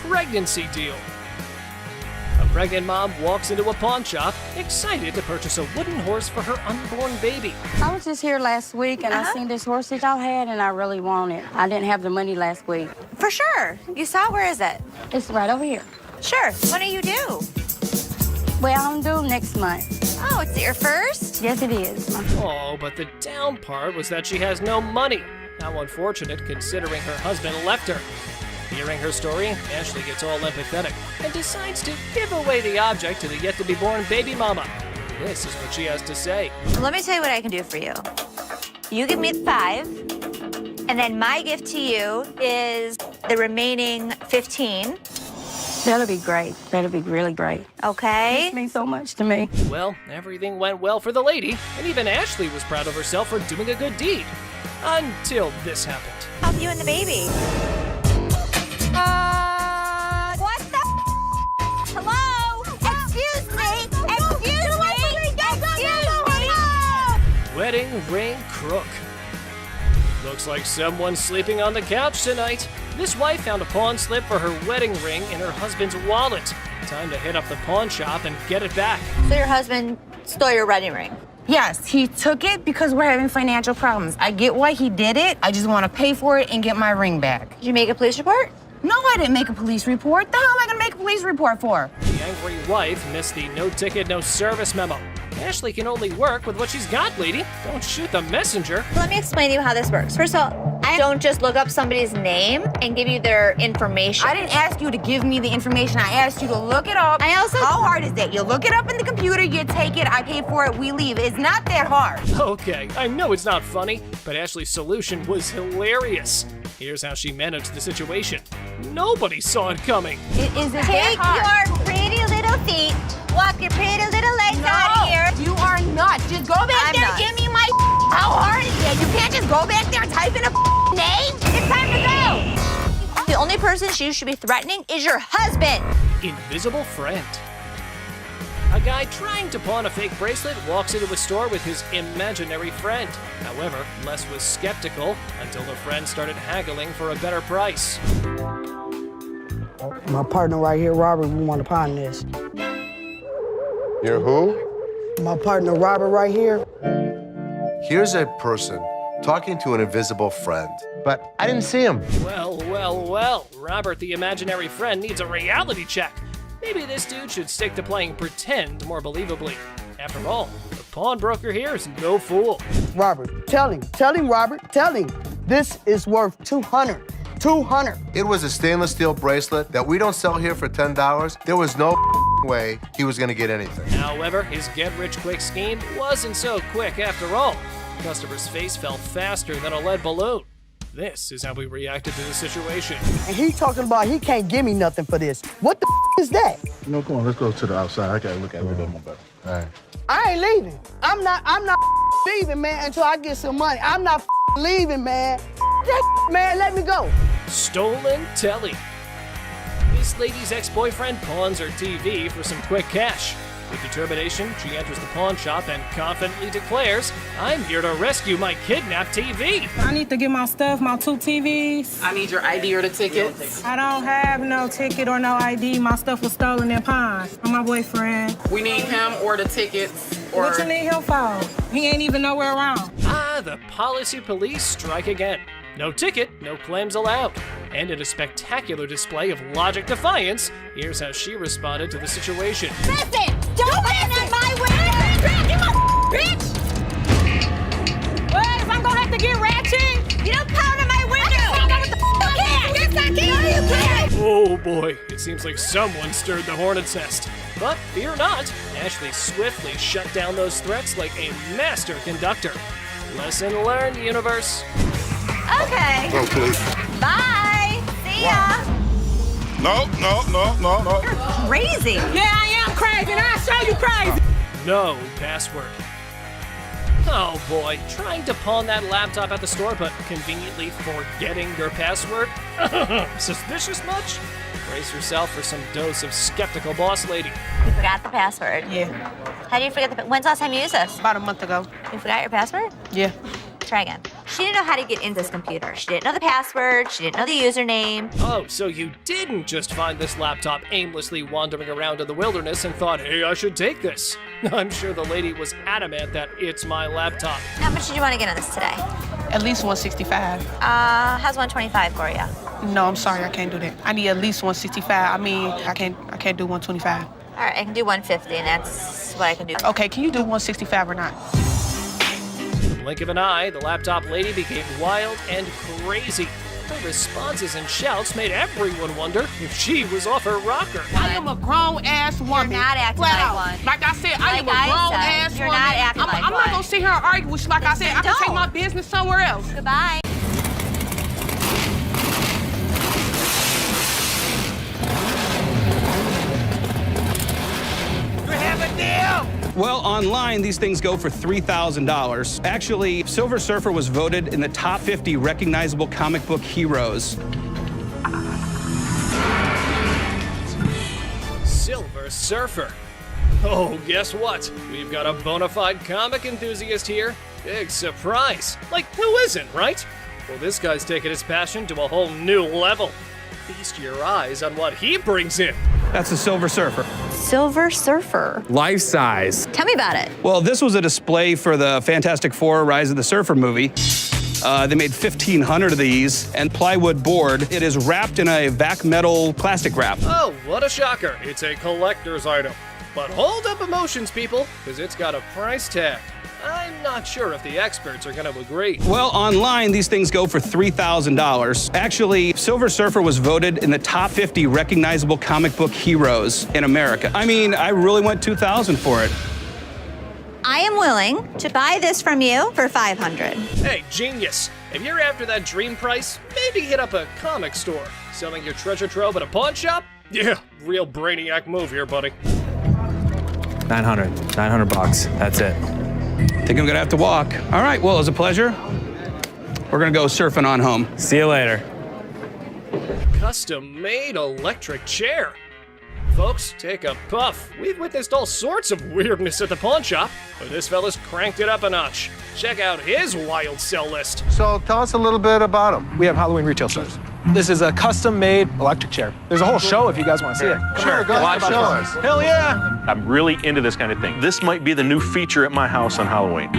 Pregnancy deal. A Pregnant mom walks into a pawn shop, excited to purchase a wooden horse for her unborn baby. I was just here last week and I seen this horse that y'all had and I really want it. I didn't have the money last week. For sure. You saw it? Where is it? It's right over here. Sure. When are you due? Well, I'm due next month. Oh, it's your first? Yes, it is. Oh, but the down part was that she has no money. How unfortunate considering her husband left her. Hearing her story, Ashley gets all empathetic and decides to give away the object to the yet-to-be-born baby mama. This is what she has to say. Let me tell you what I can do for you. You give me 5, and then my gift to you is the remaining 15. That'll be great. That'll be really great. Okay? It means so much to me. Well, everything went well for the lady, and even Ashley was proud of herself for doing a good deed. Until this happened. Help you and the baby. What the? Hello? Excuse me? Excuse me? Wedding ring crook. Looks like someone's sleeping on the couch tonight. This wife found a pawn slip for her wedding ring in her husband's wallet. Time to hit up the pawn shop and get it back. So your husband stole your wedding ring? Yes, he took it because we're having financial problems. I get why he did it. I just want to pay for it and get my ring back. Did you make a police report? No, I didn't make a police report. The hell am I going to make a police report for? The angry wife missed the no ticket, no service memo. Ashley can only work with what she's got, lady. Don't shoot the messenger. Let me explain to you how this works. First of all, I don't just look up somebody's name and give you their information. I didn't ask you to give me the information. I asked you to look it up. How hard is that? You look it up in the computer, you take it, I pay for it, we leave. It's not that hard. Okay, I know it's not funny, but Ashley's solution was hilarious. Here's how she managed the situation. Nobody saw it coming. Is it Take that hard? your pretty little feet, walk your pretty little legs out here. You are not. Just go back there and give me my How hard is that? You can't just go back there and type in a name? It's time to go. The only person you should be threatening is your husband. Invisible friend. A guy trying to pawn a fake bracelet walks into a store with his imaginary friend. However, Les was skeptical until the friend started haggling for a better price. My partner right here, Robert, we want to pawn this. You're who? My partner, Robert, right here. Here's a person talking to an invisible friend, but I didn't see him. Well, well, well. Robert, the imaginary friend, needs a reality check. Maybe this dude should stick to playing pretend more believably. After all, the pawnbroker here is no fool. Robert, tell him, Robert, tell him. This is worth $200. It was a stainless steel bracelet that we don't sell here for $10. There was no way he was gonna get anything. However, his get-rich-quick scheme wasn't so quick after all. The customer's face fell faster than a lead balloon. This is how we reacted to the situation. And he talking about he can't give me nothing for this. What the is that? No, come on, let's go to the outside. I gotta look at it a little bit more better. All right. I ain't leaving. I'm not leaving, man, until I get some money. I'm not leaving, man. That man, let me go. Stolen telly. This lady's ex-boyfriend pawns her TV for some quick cash. With determination, she enters the pawn shop and confidently declares, "I'm here to rescue my kidnapped TV." I need to get my stuff, my 2 TVs. I need your ID or the tickets. I don't have no ticket or no ID. My stuff was stolen and pawned from my boyfriend. We need him or the tickets. What you need him for? He ain't even nowhere around. Ah, the policy police strike again. No ticket, no claims allowed. And in a spectacular display of logic defiance, here's how she responded to the situation. Listen, don't listen at my window. Bitch! Well, if I'm gonna have to get ratchet, You don't pound on my window. Yes, I can. No, you can't. Oh boy, it seems like someone stirred the hornet's nest. But fear not, Ashley swiftly shut down those threats like a master conductor. Lesson learned, universe. Okay. Oh, please. Bye. See ya. No. You're crazy. yeah, I am crazy, and I'll show you crazy. No password. Oh boy, trying to pawn that laptop at the store but conveniently forgetting your password? Suspicious much? Brace yourself for some dose of skeptical boss lady. You forgot the password. Yeah, How do you forget the? When's the last time you used this? about a month ago. You forgot your password? Yeah. try again. She didn't know how to get into this computer. She didn't know the password. She didn't know the username. Oh, so you didn't just find this laptop aimlessly wandering around in the wilderness and thought, hey, I should take this. I'm sure the lady was adamant that it's my laptop. How much did you want to get on this today? At least 165. How's 125 for you? No, I'm sorry, I can't do that. I need at least 165. I mean, I can't do 125. All right, I can do 150, and that's what I can do. Okay, can you do 165 or not? In the blink of an eye, the laptop lady became wild and crazy. Her responses and shouts made everyone wonder if she was off her rocker. I am a grown-ass woman. You're not acting like one. Like I said, I am a grown-ass woman. You're not acting like I'm one. not gonna sit here and argue with you. Like I said, I can take Don't. my business somewhere else. Goodbye. Well, online, these things go for $3,000. Actually, Silver Surfer was voted in the top 50 recognizable comic book heroes. Silver Surfer. Oh, guess what? We've got a bona fide comic enthusiast here. Big surprise. Like, who isn't, right? Well, this guy's taking his passion to a whole new level. Feast your eyes on what he brings in. That's the Silver Surfer. Silver Surfer. Life size. Tell me about it. Well, this was a display for the Fantastic Four Rise of the Surfer movie. They made 1,500 of these, and plywood board. It is wrapped in a vac metal plastic wrap. Oh, what a shocker. It's a collector's item. But hold up emotions, people, because it's got a price tag. I'm not sure if the experts are going to agree. Well, online, these things go for $3,000. Actually, Silver Surfer was voted in the top 50 recognizable comic book heroes in America. I mean, I really went $2,000 for it. I am willing to buy this from you for $500. Hey, genius. If you're after that dream price, maybe hit up a comic store. Selling your treasure trove at a pawn shop? Yeah, real brainiac move here, buddy. 900 bucks. That's it. Think I'm gonna have to walk. All right, well, it was a pleasure. We're gonna go surfing on home. See you later. Custom-made electric chair. Folks, take a puff. We've witnessed all sorts of weirdness at the pawn shop, but this fella's cranked it up a notch. Check out his wild sell list. So tell us a little bit about them. We have Halloween retail stores. This is a custom-made electric chair. There's a whole show if you guys want to see it. Sure, go ahead, show us. Hell yeah! I'm really into this kind of thing. This might be the new feature at my house on Halloween.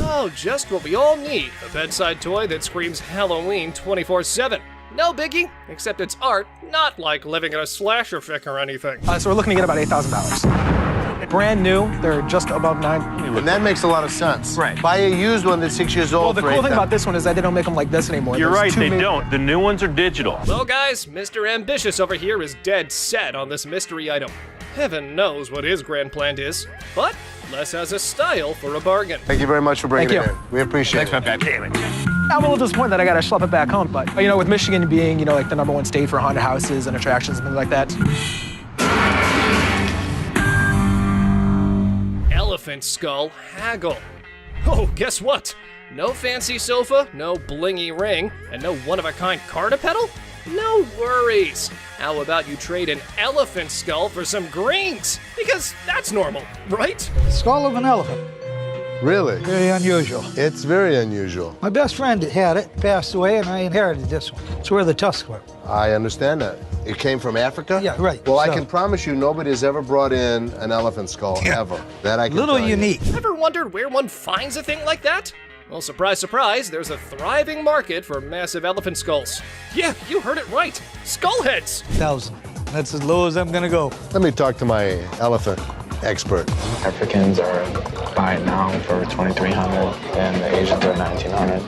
Oh, just what we all need. A bedside toy that screams Halloween 24/7. No biggie, except it's art, not like living in a slasher fic or anything. So we're looking to get about $8,000. Brand new, they're just above $9,000. And that makes a lot of sense. Right. Buy a used one that's 6 years old. Well, the cool thing about this one is that they don't make them like this anymore. You're There's right, two they don't. The new ones are digital. Well, guys, Mr. Ambitious over here is dead set on this mystery item. Heaven knows what his grand plan is, but Les has a style for a bargain. Thank you very much for bringing Thank it you. in. We appreciate it. Damn it. I'm a little disappointed that I gotta schlep it back home, but you know, with Michigan being, you know, like the #1 state for haunted houses and attractions and things like that. Elephant skull haggle. Oh, guess what? No fancy sofa, no blingy ring, and no one-of-a-kind car to pedal? No worries. How about you trade an elephant skull for some greens? Because that's normal, right? Skull of an elephant. Really? Very unusual. It's very unusual. My best friend had it, passed away, and I inherited this one. It's where the tusks were. I understand that. It came from Africa? Yeah, right. Well, I So- can promise you nobody has ever brought in an elephant skull, ever. That I can Little tell you. unique. Ever wondered where one finds a thing like that? Well, surprise, surprise, there's a thriving market for massive elephant skulls. Yeah, you heard it right. Skull heads. 1,000. That's as low as I'm gonna go. Let me talk to my elephant expert. Africans are buying now for $2,300, and the Asians are $1,900.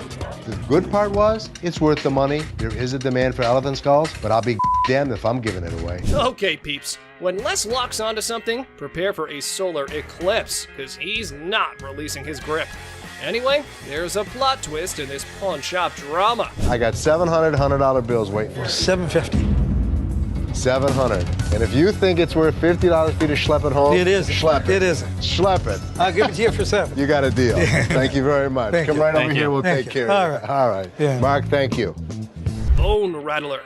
The good part was, it's worth the money. There is a demand for elephant skulls, but I'll be damned if I'm giving it away. Okay, peeps. When Les locks onto something, prepare for a solar eclipse, because he's not releasing his grip. Anyway, there's a plot twist in this pawn shop drama. I got 700 $100 bills waiting for me. $750. 700. And if you think it's worth $50 for you to schlep it home, It isn't. Schlep it. It isn't. Schlep it. I'll give it to you for 7. You got a deal. Thank you very much. Thank Come you. right Thank over you. here. We'll Thank take you. care All of right. it. All right. Yeah. Mark, thank you. Bone Rattler.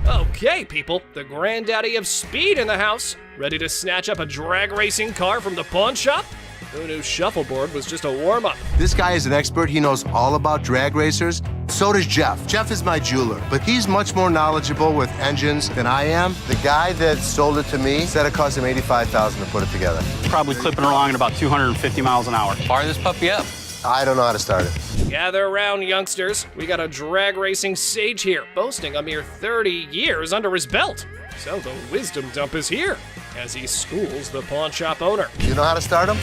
Okay, people, the granddaddy of speed in the house. Ready to snatch up a drag racing car from the pawn shop? Who knew shuffleboard was just a warm-up? This guy is an expert. He knows all about drag racers. So does Jeff. Jeff is my jeweler, but he's much more knowledgeable with engines than I am. The guy that sold it to me said it cost him $85,000 to put it together. Probably clipping along at about 250 miles an hour. Fire this puppy up. I don't know how to start it. Gather around, youngsters. We got a drag racing sage here, boasting a mere 30 years under his belt. So the wisdom dump is here, as he schools the pawn shop owner. You know how to start him?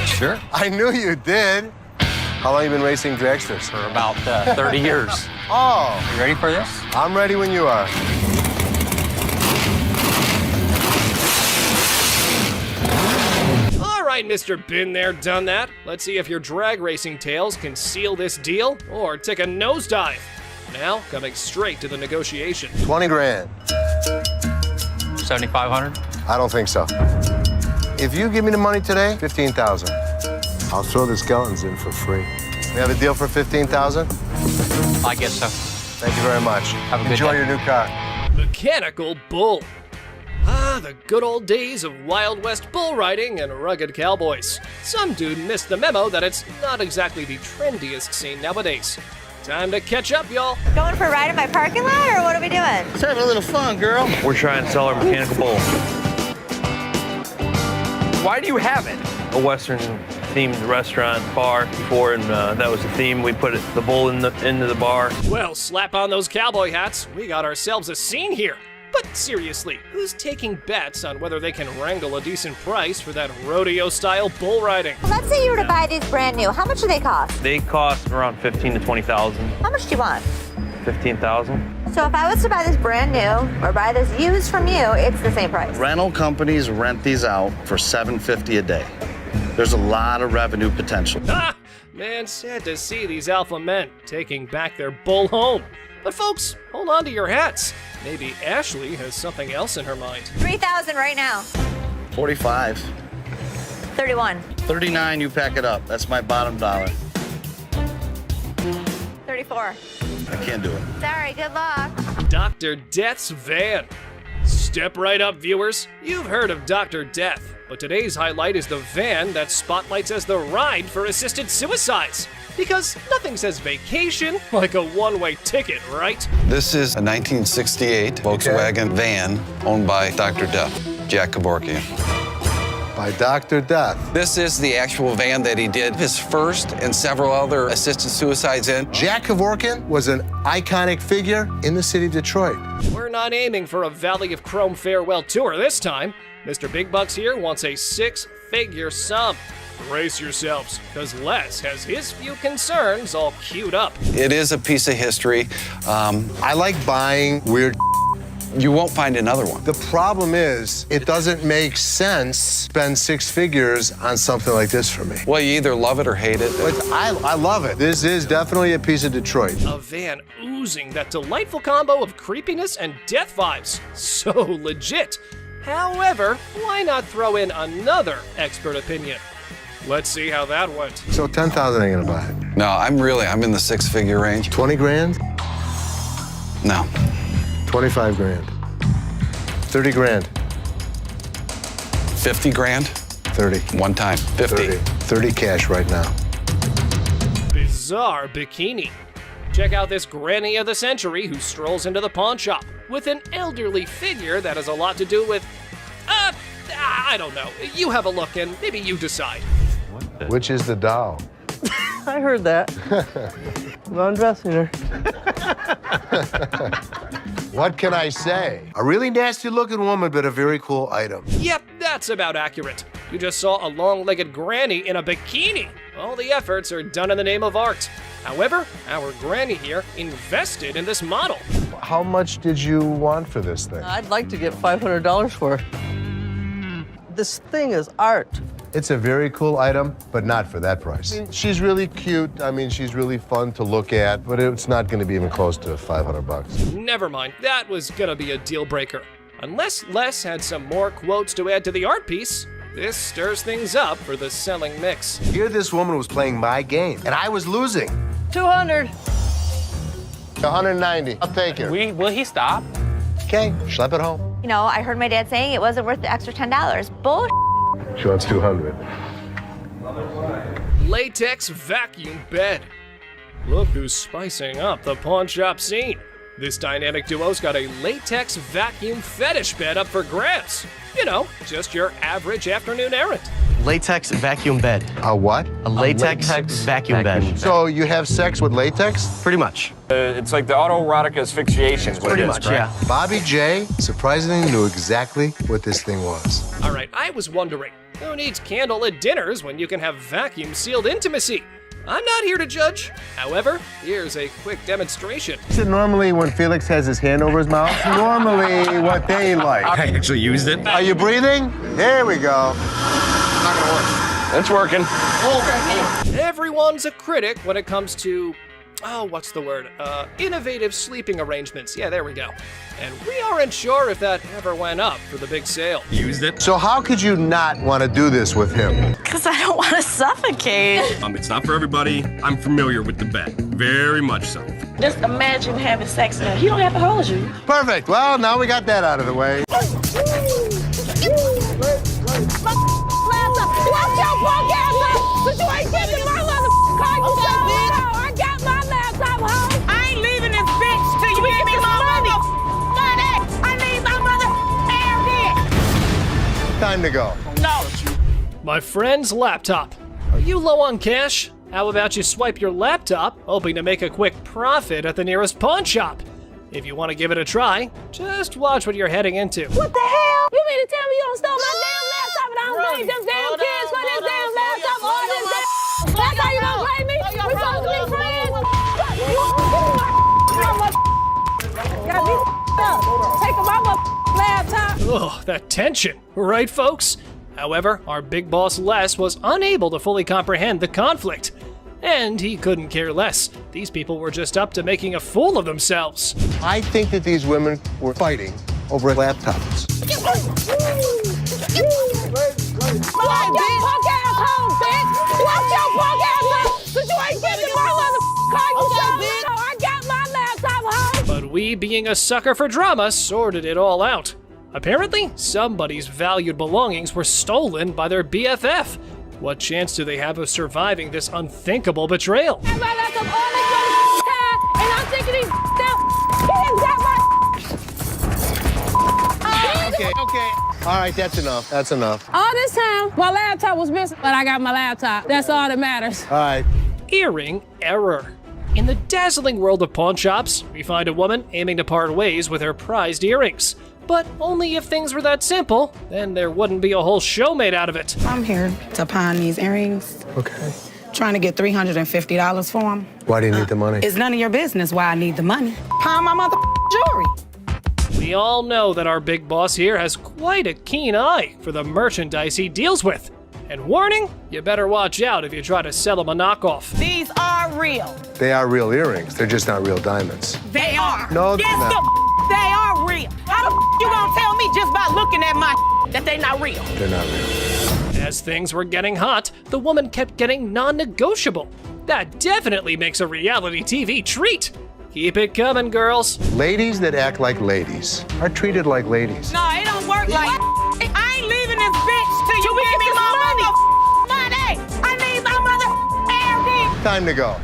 Sure. I knew you did. How long have you been racing dragsters? For about 30 years. Oh. You ready for this? I'm ready when you are. All right, Mr. Been There, Done That. Let's see if your drag racing tales can seal this deal or take a nosedive. Now, coming straight to the negotiation. 20 grand. 7,500. I don't think so. If you give me the money today, 15,000. I'll throw the skeletons in for free. We have a deal for 15,000? I guess so. Thank you very much. Have a good Enjoy day. your new car. Mechanical Bull. Ah, the good old days of Wild West bull riding and rugged cowboys. Some dude missed the memo that it's not exactly the trendiest scene nowadays. Time to catch up, y'all. Going for a ride in my parking lot, or what are we doing? Let's have a little fun, girl. We're trying to sell our mechanical bull. Why do you have it? A Western themed restaurant bar before, and that was the theme. We put the bull into the bar. Well, slap on those cowboy hats. We got ourselves a scene here. But seriously, who's taking bets on whether they can wrangle a decent price for that rodeo-style bull riding? Let's say you were to buy these brand new. How much do they cost? They cost around $15,000 to $20,000. How much do you want? $15,000. So if I was to buy this brand new or buy this used from you, it's the same price. Rental companies rent these out for $750 a day. There's a lot of revenue potential. Ah, man, sad to see these alpha men taking back their bull home. But folks, hold on to your hats. Maybe Ashley has something else in her mind. 3,000 right now. 45. 31. 39, you pack it up. That's my bottom dollar. 34. I can't do it. Sorry, good luck. Dr. Death's van. Step right up, viewers. You've heard of Dr. Death, but today's highlight is the van that spotlights as the ride for assisted suicides. Because nothing says vacation like a one-way ticket, right? This is a 1968 Volkswagen van owned by Dr. Death, Jack Kevorkian. By Dr. Death. This is the actual van that he did his first and several other assisted suicides in. Jack Kevorkian was an iconic figure in the city of Detroit. We're not aiming for a Valley of Chrome farewell tour this time. Mr. Big Bucks here wants a six-figure sum. Brace yourselves, because Les has his few concerns all queued up. It is a piece of history. I like buying weird. You won't find another one. The problem is, it doesn't make sense to spend six figures on something like this for me. Well, you either love it or hate it. But I love it. This is definitely a piece of Detroit. A van oozing that delightful combo of creepiness and death vibes. So legit. However, why not throw in another expert opinion? Let's see how that went. So 10,000 ain't gonna buy it. No, I'm in the six-figure range. 20 grand? No. 25 grand. 30 grand. 50 grand? 30. One time. 50. 30 cash right now. Bizarre bikini. Check out this granny of the century who strolls into the pawn shop with an elderly figure that has a lot to do with, I don't know. You have a look and maybe you decide. Which is the doll? I heard that. I'm undressing her. What can I say? A really nasty looking woman, but a very cool item. Yep, that's about accurate. You just saw a long-legged granny in a bikini. All the efforts are done in the name of art. However, our granny here invested in this model. How much did you want for this thing? I'd like to get $500 for it. This thing is art. It's a very cool item, but not for that price. She's really cute. I mean, she's really fun to look at, but it's not going to be even close to 500 bucks. Never mind, that was gonna be a deal breaker. Unless Les had some more quotes to add to the art piece, this stirs things up for the selling mix. Here this woman was playing my game, and I was losing. 200. 190. I'll take it. Will he stop? Okay, schlep it home. You know, I heard my dad saying it wasn't worth the extra $10. Bull. She wants 200. Latex vacuum bed. Look who's spicing up the pawn shop scene. This dynamic duo's got a latex vacuum fetish bed up for grabs. You know, just your average afternoon errand. Latex vacuum bed. A what? A latex vacuum bed. So you have sex with latex? Pretty much. It's like the autoerotic asphyxiation. Is what Pretty it is, much, right? yeah. Bobby J surprisingly knew exactly what this thing was. All right, I was wondering, who needs candlelit dinners when you can have vacuum-sealed intimacy? I'm not here to judge. However, here's a quick demonstration. Is it normally when Felix has his hand over his mouth? Normally what they like. I actually used it. Are you breathing? There we go. Not gonna work. It's working. Everyone's a critic when it comes to, what's the word? Innovative sleeping arrangements. Yeah, there we go. And we aren't sure if that ever went up for the big sale. Used it. So how could you not want to do this with him? Because I don't want to suffocate. It's not for everybody. I'm familiar with the bed. Very much so. Just imagine having sex now. He don't have to hold you. Perfect. Well, now we got that out of the way. Watch your punk ass up, but you ain't getting my motherfucking car. You said, bitch. I got my laptop home. I ain't leaving this bitch till you give me my money. I need my mother Time to go. No. My friend's laptop. Are you low on cash? How about you swipe your laptop, hoping to make a quick profit at the nearest pawn shop? If you want to give it a try, just watch what you're heading into. What the hell? You mean to tell me you don't stole my damn laptop and I don't blame them damn kids for this damn laptop all this damn... That's how you don't blame me? We supposed to be friends? Got me up. Taking my laptop. Ugh, that tension, right folks? However, our big boss Les was unable to fully comprehend the conflict. And he couldn't care less. These people were just up to making a fool of themselves. I think that these women were fighting over laptops. Watch your punk ass home, bitch! Watch your punk ass home! But you ain't getting my motherfucking car, you said, bitch! I got my laptop home! But we, being a sucker for drama, sorted it all out. Apparently, somebody's valued belongings were stolen by their BFF. What chance do they have of surviving this unthinkable betrayal? I my laptop all this time, and I'm thinking these Okay. All right, that's enough. That's enough. all this time, my laptop was missing, but I got my laptop. That's all that matters. All right. Earring error. In the dazzling world of pawn shops, we find a woman aiming to part ways with her prized earrings. But only if things were that simple, then there wouldn't be a whole show made out of it. I'm here to pawn these earrings. Okay. Trying to get $350 for them. Why do you need the money? It's none of your business why I need the money. Pawn my mother jewelry. We all know that our big boss here has quite a keen eye for the merchandise he deals with. And warning, you better watch out if you try to sell him a knockoff. These are real. They are real earrings. They're just not real diamonds. They are. No, they're yes, not. they are real. How the you gonna tell me just by looking at my that they not real? They're not real. As things were getting hot, the woman kept getting non-negotiable. That definitely makes a reality TV treat. Keep it coming, girls. Ladies that act like ladies are treated like ladies. No, it don't work like I ain't leaving this bitch till you give me my money. I need my mother. Time to go.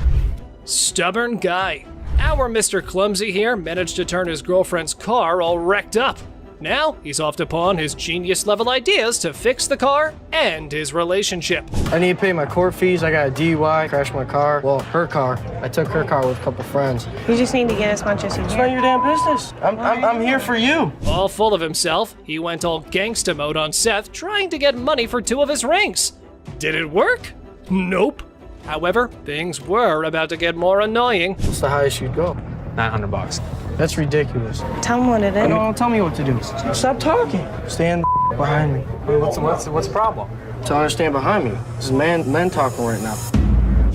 Stubborn guy. Our Mr. Clumsy here managed to turn his girlfriend's car all wrecked up. Now, he's off to pawn his genius-level ideas to fix the car and his relationship. I need to pay my court fees. I got a DUI, crashed my car. Well, her car. I took her car with a couple friends. You just need to get as much as you It's not your damn business. I'm here for you. All full of himself, he went all gangsta mode on Seth, trying to get money for 2 of his rings. Did it work? Nope. However, things were about to get more annoying. What's the highest you'd go? $900. That's ridiculous. Tell him what it is. No, don't tell me what to do. Stop talking. Stand behind me. What's the problem? Tell her to stand behind me. This is men talking right now.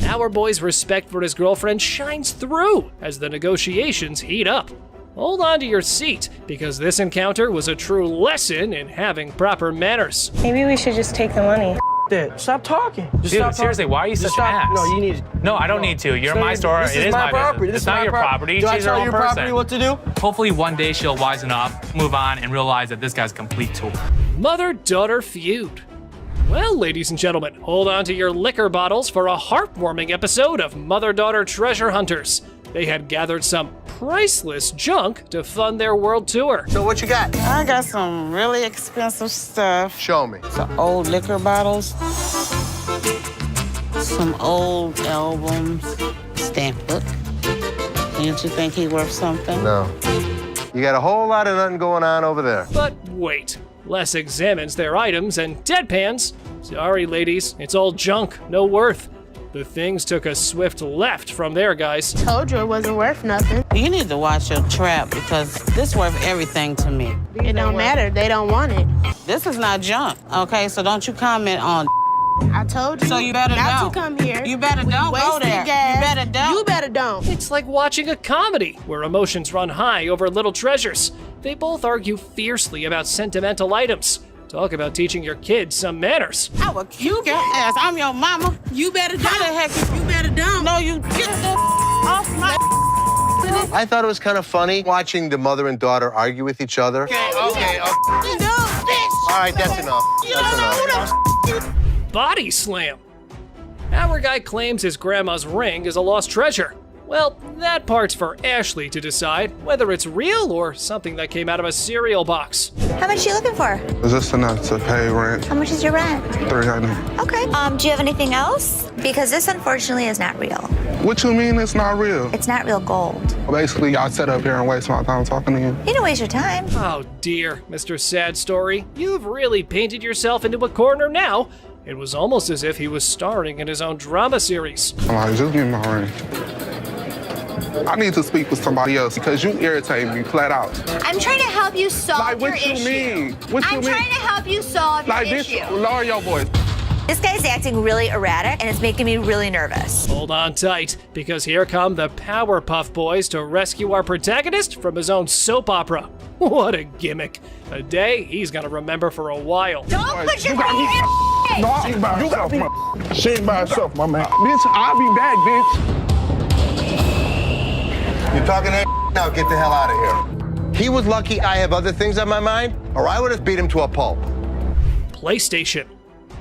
Our boy's respect for his girlfriend shines through as the negotiations heat up. Hold on to your seat, because this encounter was a true lesson in having proper manners. Maybe we should just take the money. That. Stop talking. Just Dude, stop seriously, talking. why are you Just such an stop. ass? No, you need. No, I don't need to. You're in my store. This It is my property. business. This It's is not my your property. Do I She's her tell own your person. property what to do? Hopefully one day she'll wisen up, move on, and realize that this guy's a complete tool. Mother-daughter feud. Well, ladies and gentlemen, hold on to your liquor bottles for a heartwarming episode of Mother-Daughter Treasure Hunters. They had gathered some priceless junk to fund their world tour. So what you got? I got some really expensive stuff. Show me. Some old liquor bottles. Some old albums. Stamp book. Didn't you think he worth something? No. You got a whole lot of nothing going on over there. But wait. Les examines their items and deadpans. Sorry, ladies, it's all junk, no worth. The things took a swift left from there, guys. Told you it wasn't worth nothing. You need to watch your trap because this worth everything to me. It don't matter. They don't want it. This is not junk, okay? So don't you comment on I told you. So you better not don't. To come here. You better don't go there. Gas. You better don't. You better don't. It's like watching a comedy where emotions run high over little treasures. They both argue fiercely about sentimental items. Talk about teaching your kids some manners. I will kick your ass. I'm your mama. You better don't. How the heck you better don't. No, you get the off my I thought it was kind of funny watching the mother and daughter argue with each other. Okay. All right, that's enough. That's enough. Body slam. Our guy claims his grandma's ring is a lost treasure. Well, that part's for Ashley to decide whether it's real or something that came out of a cereal box. How much are you looking for? Is this enough to pay rent? How much is your rent? $300. Okay. Do you have anything else? Because this unfortunately is not real. What you mean it's not real? It's not real gold. Basically, y'all sit up here and waste my time talking to you. You don't waste your time. Oh dear, Mr. Sad Story. You've really painted yourself into a corner now. It was almost as if he was starring in his own drama series. I'm like, just give me my ring. I need to speak with somebody else because you irritate me flat out. I'm trying to help you solve your issue. What you mean? What you I'm mean? trying to help you solve your issue. Lower your voice. This guy's acting really erratic and it's making me really nervous. Hold on tight, because here come the Powerpuff Boys to rescue our protagonist from his own soap opera. What a gimmick. A day he's gonna remember for a while. Don't put your finger in No, she ain't by herself, man. She ain't by herself, my man. Bitch, I'll be back, bitch. You're talking that now, get the hell out of here. He was lucky I have other things on my mind, or I would have beat him to a pulp. PlayStation.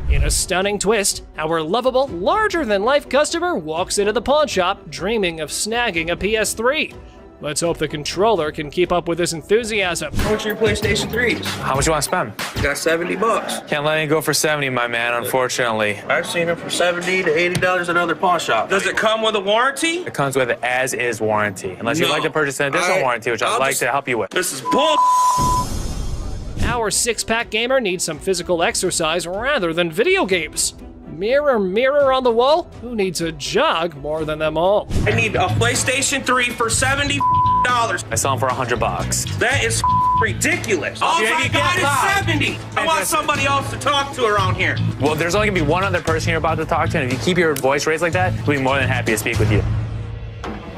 In a stunning twist, our lovable, larger-than-life customer walks into the pawn shop dreaming of snagging a PS3. Let's hope the controller can keep up with his enthusiasm. How much are your PlayStation 3s? How much you want to spend? You got $70. Can't let it go for 70, my man, unfortunately. I've seen them for $70 to $80 at other pawn shops. Does it come with a warranty? It comes with an as-is warranty, unless you'd like to purchase an additional warranty, which I'd like to help you with. This is bull. Our six-pack gamer needs some physical exercise rather than video games. Mirror, mirror on the wall, who needs a jog more than them all? I need a PlayStation 3 for $70. I sell them for $100. That is ridiculous. All I got is 70. I want somebody else to talk to around here. Well, there's only gonna be one other person you're about to talk to, and if you keep your voice raised like that, we'll be more than happy to speak with you.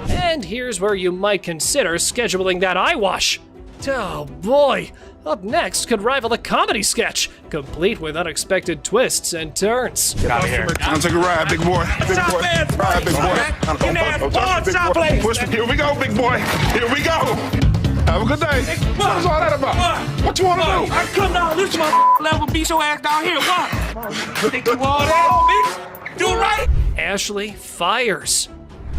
And here's where you might consider scheduling that eye wash. Oh boy, up next could rival a comedy sketch, complete with unexpected twists and turns. Get out of here. I'll take a ride, big boy. Big boy. Ride, big boy. Push it. Here we go, big boy. Here we go. Have a good day. What's all that about? What you want to do? I come down this my level, beat your ass down here. What? Think you all that, bitch? Do right. Ashley fires.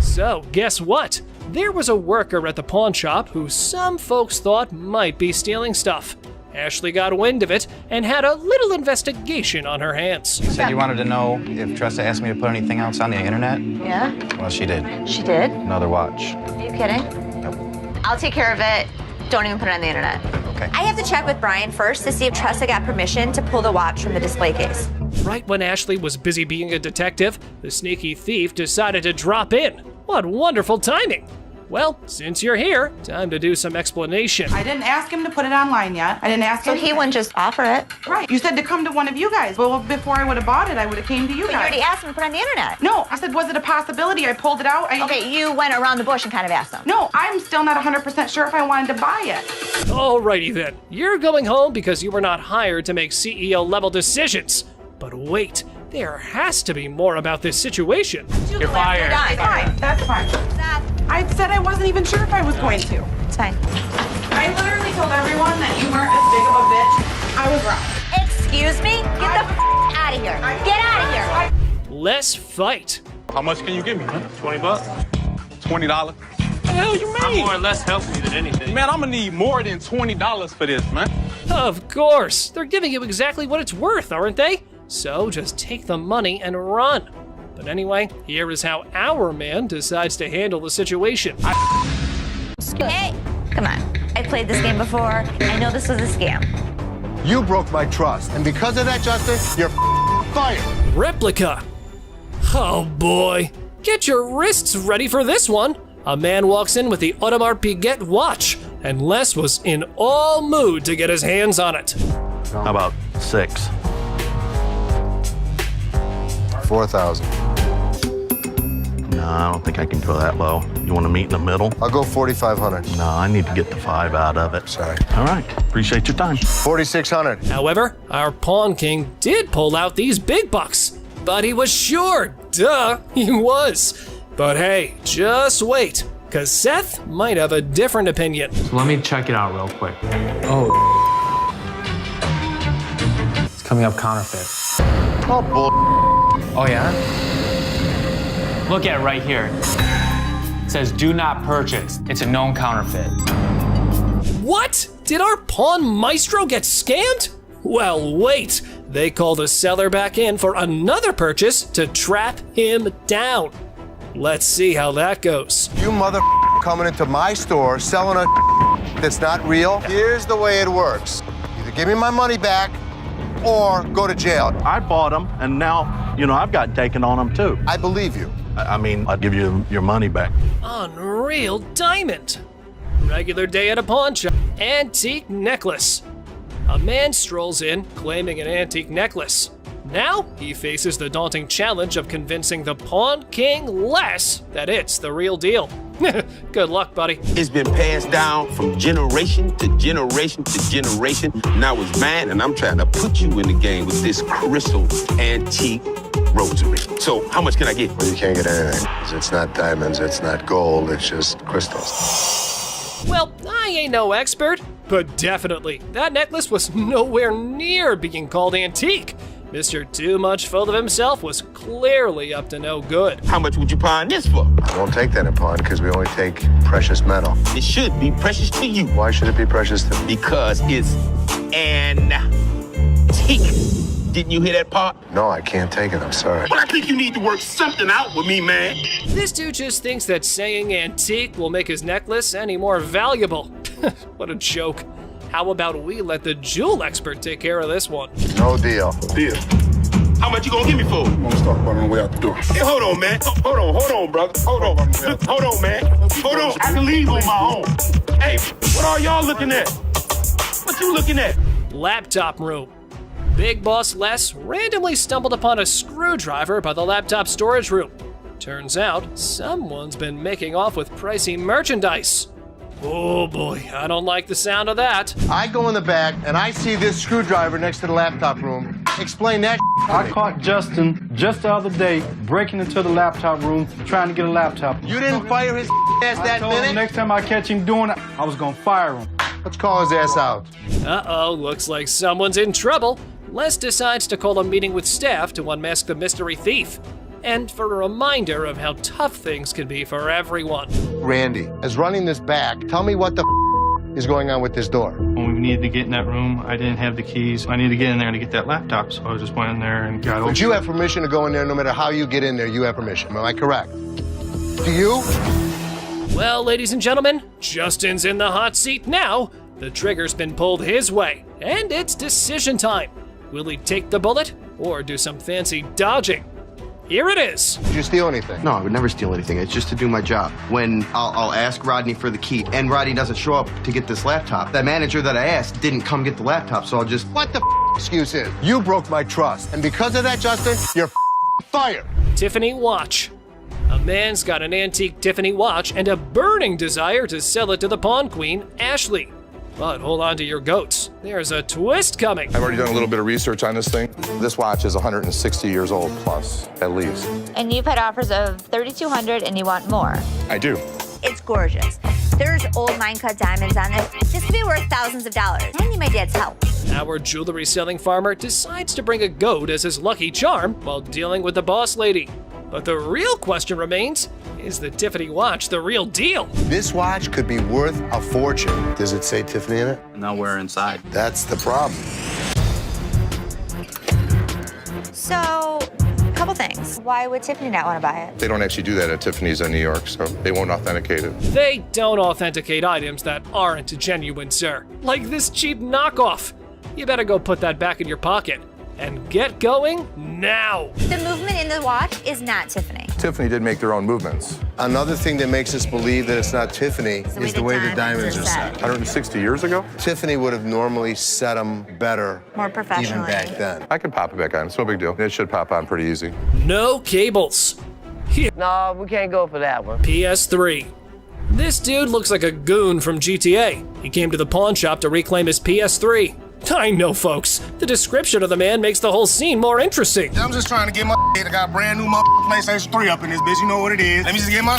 So, guess what? There was a worker at the pawn shop who some folks thought might be stealing stuff. Ashley got wind of it and had a little investigation on her hands. You said you wanted to know if Tressa asked me to put anything else on the internet? Yeah? Well, she did. She did? Another watch. Are you kidding? Nope. I'll take care of it. Don't even put it on the internet. Okay. I have to check with Brian first to see if Tressa got permission to pull the watch from the display case. Right when Ashley was busy being a detective, the sneaky thief decided to drop in. What wonderful timing! Well, since you're here, time to do some explanation. I didn't ask him to put it online yet. I didn't ask him. So he wouldn't just offer it? Right. You said to come to one of you guys. Well, before I would have bought it, I would have came to you But guys. you already asked him to put it on the internet. No, I said, was it a possibility? I pulled it out. Okay, you went around the bush and kind of asked him. No, I'm still not 100% sure if I wanted to buy it. Alrighty then. You're going home because you were not hired to make CEO-level decisions. But wait, there has to be more about this situation. You're fired. Fine, that's fine. I said I wasn't even sure if I was going to. It's fine. I literally told everyone that you weren't as big of a bitch. I was wrong. Excuse me? Get the out of let's fight. How much can you give me, man? 20 bucks? $20. The hell you I'm mean? more or less helping you than anything. Man, I'm gonna need more than $20 for this, man. Of course, they're giving you exactly what it's worth, aren't they? So just take the money and run. But anyway, here is how our man decides to handle the situation. Hey, come on. I played this game before. I know this was a scam. You broke my trust, and because of that, Justin, you're fired. Replica. Oh boy. Get your wrists ready for this one. A man walks in with the Audemars Piguet watch, and Les was in all mood to get his hands on it. How about 6? 4,000. No, I don't think I can go that low. You want to meet in the middle? I'll go 4,500. No, I need to get the 5 out of it. Sorry. All right. Appreciate your time. 4,600. However, our Pawn King did pull out these big bucks, but he was sure. Duh, he was. But hey, just wait, because Seth might have a different opinion. So let me check it out real quick. Oh. It's coming up counterfeit. Oh, bull. Oh, yeah? Look at it right here. It says do not purchase. It's a known counterfeit. What? Did our pawn maestro get scammed? Well, wait. They called the seller back in for another purchase to trap him down. Let's see how that goes. You mother coming into my store selling a that's not real. Here's the way it works. Either give me my money back or go to jail. I bought them, and now, I've got taken on them too. I believe you. I mean, I'll give you your money back. Unreal diamond. Regular day at a pawn shop. Antique necklace. A man strolls in claiming an antique necklace. Now he faces the daunting challenge of convincing the Pawn King Les that it's the real deal. Good luck, buddy. It's been passed down from generation to generation to generation. Now it's mine, and I'm trying to put you in the game with this crystal antique rosary. So how much can I get? Well, you can't get anything. It's not diamonds, it's not gold, it's just crystals. Well, I ain't no expert, but definitely, that necklace was nowhere near being called antique. Mr. Too Much Full of Himself was clearly up to no good. How much would you pawn this for? I won't take that in pawn because we only take precious metal. It should be precious to you. Why should it be precious to me? Because it's antique. Didn't you hear that part? No, I can't take it. I'm sorry. But I think you need to work something out with me, man. This dude just thinks that saying antique will make his necklace any more valuable. What a joke. How about we let the jewel expert take care of this one? No deal. Deal. How much you gonna give me for it? I'm gonna start on the way out the door. Hey, hold on, man. Hold on, brother. Hold on, man. Hold on. I can leave on my own. Hey, what are y'all looking at? What you looking at? Laptop room. Big Boss Les randomly stumbled upon a screwdriver by the laptop storage room. Turns out, someone's been making off with pricey merchandise. Oh boy, I don't like the sound of that. I go in the back and I see this screwdriver next to the laptop room. Explain that. I caught Justin just the other day breaking into the laptop room trying to get a laptop. You didn't fire his ass that I told him minute? next time I catch him doing it, I was gonna fire him. Let's call his ass out. Uh-oh, looks like someone's in trouble. Les decides to call a meeting with staff to unmask the mystery thief. And for a reminder of how tough things can be for everyone. Randy, as running this back, tell me what the is going on with this door. When we needed to get in that room, I didn't have the keys. I needed to get in there to get that laptop, so I just went in there and got over. But you have permission to go in there no matter how you get in there, you have permission. Am I correct? Do you? Well, ladies and gentlemen, Justin's in the hot seat now. The trigger's been pulled his way, and it's decision time. Will he take the bullet or do some fancy dodging? Here it is. Did you steal anything? No, I would never steal anything. It's just to do my job. When I'll ask Rodney for the key, and Rodney doesn't show up to get this laptop, that manager that I asked didn't come get the laptop, so I'll just... What the excuse is? You broke my trust, and because of that, Justin, you're fired. Tiffany watch. A man's got an antique Tiffany watch and a burning desire to sell it to the pawn queen, Ashley. But hold on to your goats. There's a twist coming. I've already done a little bit of research on this thing. This watch is 160 years old plus, at least. And you've had offers of $3,200 and you want more. I do. It's gorgeous. There's old mine-cut diamonds on this. This could be worth thousands of dollars. I need my dad's help. Our jewelry-selling farmer decides to bring a goat as his lucky charm while dealing with the boss lady. But the real question remains, is the Tiffany watch the real deal? This watch could be worth a fortune. Does it say Tiffany in it? Nowhere inside. That's the problem. So, a couple things. Why would Tiffany not want to buy it? They don't actually do that at Tiffany's in New York, so they won't authenticate it. They don't authenticate items that aren't genuine, sir. Like this cheap knockoff. You better go put that back in your pocket. And get going now. The movement in the watch is not Tiffany. Tiffany did make their own movements. Another thing that makes us believe that it's not Tiffany is the way the diamonds are set. 160 years ago? Tiffany would have normally set them better. More professionally. Even back then. I can pop it back on. It's no big deal. It should pop on pretty easy. No cables. No, we can't go for that one. PS3. This dude looks like a goon from GTA. He came to the pawn shop to reclaim his PS3. I know, folks. The description of the man makes the whole scene more interesting. I'm just trying to get my I got a brand new PlayStation 3 up in this bitch. You know what it is. Let me just get my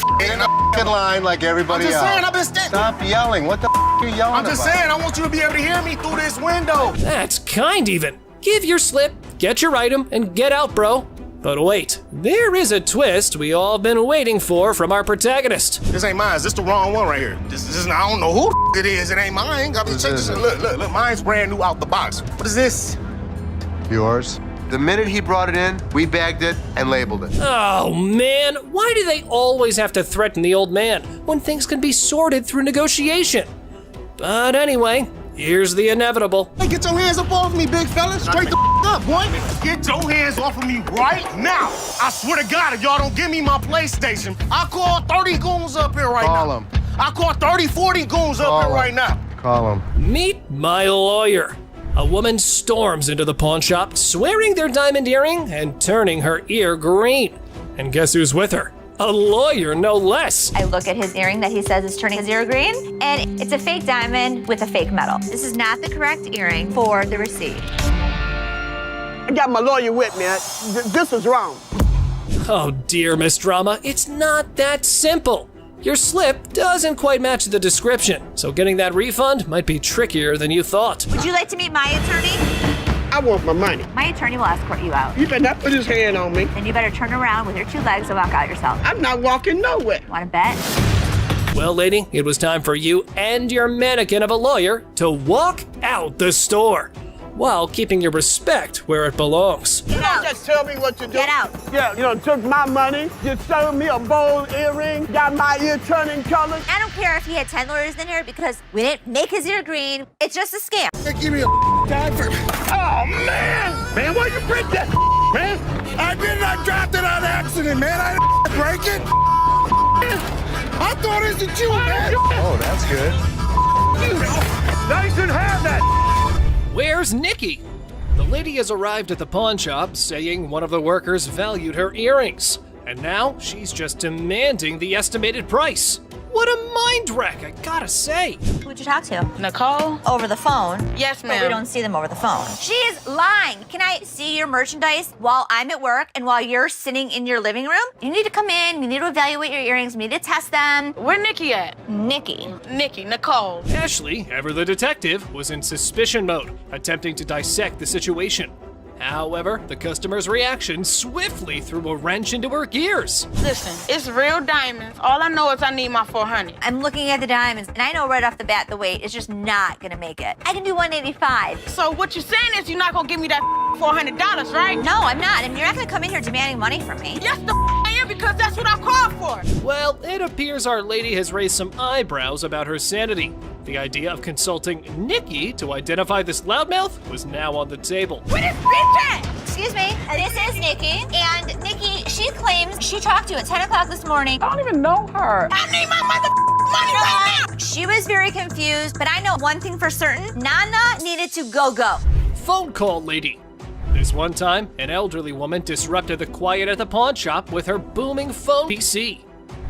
in line like everybody else. I'm just saying, I've been standing. Stop yelling. What the are you yelling about? I'm just saying, I want you to be able to hear me through this window. That's kind even. Give your slip, get your item, and get out, bro. But wait, there is a twist we all been waiting for from our protagonist. This ain't mine. This the wrong one right here. This is, I don't know who it is. It ain't mine. Got to check this. Look. Mine's brand new out the box. What is this? Yours. The minute he brought it in, we bagged it and labeled it. Oh man, why do they always have to threaten the old man when things can be sorted through negotiation? But anyway, here's the inevitable. Hey, get your hands up off me, big fella. Straight the up, boy. Get your hands off of me right now. I swear to God, if y'all don't give me my PlayStation, I'll call 30 goons up here right now. Call him. I'll call 30, 40 goons up here right now. Call him. Meet my lawyer. A woman storms into the pawn shop, swearing their diamond earring and turning her ear green. And guess who's with her? A lawyer, no less. I look at his earring that he says is turning his ear green, and it's a fake diamond with a fake metal. This is not the correct earring for the receipt. I got my lawyer with me. This was wrong. Oh dear, Miss Drama, it's not that simple. Your slip doesn't quite match the description, so getting that refund might be trickier than you thought. Would you like to meet my attorney? I want my money. My attorney will escort you out. You better not put his hand on me. Then you better turn around with your 2 legs and walk out yourself. I'm not walking nowhere. Want to bet? Well, lady, it was time for you and your mannequin of a lawyer to walk out the store while keeping your respect where it belongs. You don't just tell me what to do. Get out. Yeah, you know, took my money, just sold me a bold earring, got my ear turning colors. I don't care if he had 10 lawyers in here because we didn't make his ear green. It's just a scam. Give me a tag for. Oh, man. Man, why you break that, man? I did not drop it on accident, man. I didn't break it. I thought it was you, man. Oh, that's good. Now you shouldn't have that. Where's Nikki? The lady has arrived at the pawn shop saying one of the workers valued her earrings, and now she's just demanding the estimated price. What a mind wreck, I gotta say. Who'd you talk to? Nicole? Over the phone. Yes, But ma'am. we don't see them over the phone. She is lying. Can I see your merchandise while I'm at work and while you're sitting in your living room? You need to come in, you need to evaluate your earrings, we need to test them. Where Nikki at? Nikki. Nicole. Ashley, ever the detective, was in suspicion mode, attempting to dissect the situation. However, the customer's reaction swiftly threw a wrench into her gears. Listen, it's real diamonds. All I know is I need my 400. I'm looking at the diamonds, and I know right off the bat the weight is just not gonna make it. I can do 185. So what you're saying is you're not gonna give me that $400, right? No, I'm not. And you're not gonna come in here demanding money from me. Yes, I am, because that's what I called for. Well, it appears our lady has raised some eyebrows about her sanity. The idea of consulting Nikki to identify this loudmouth was now on the table. Where this bitch at? Excuse me, this is Nikki, and Nikki, she claims she talked to you at 10 o'clock this morning. I don't even know her. I need my money right now. She was very confused, but I know one thing for certain, Nana needed to go. Phone call lady. This one time, an elderly woman disrupted the quiet at the pawn shop with her booming phone PC.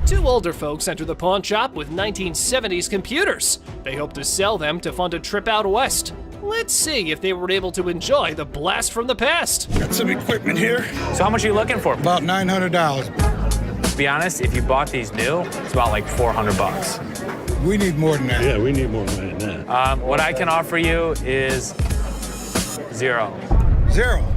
2 older folks enter the pawn shop with 1970s computers. They hope to sell them to fund a trip out west. Let's see if they were able to enjoy the blast from the past. Got some equipment here. So how much are you looking for? About $900. To be honest, if you bought these new, it's about like $400. We need more than that. Yeah, we need more money than that. What I can offer you is 0. 0.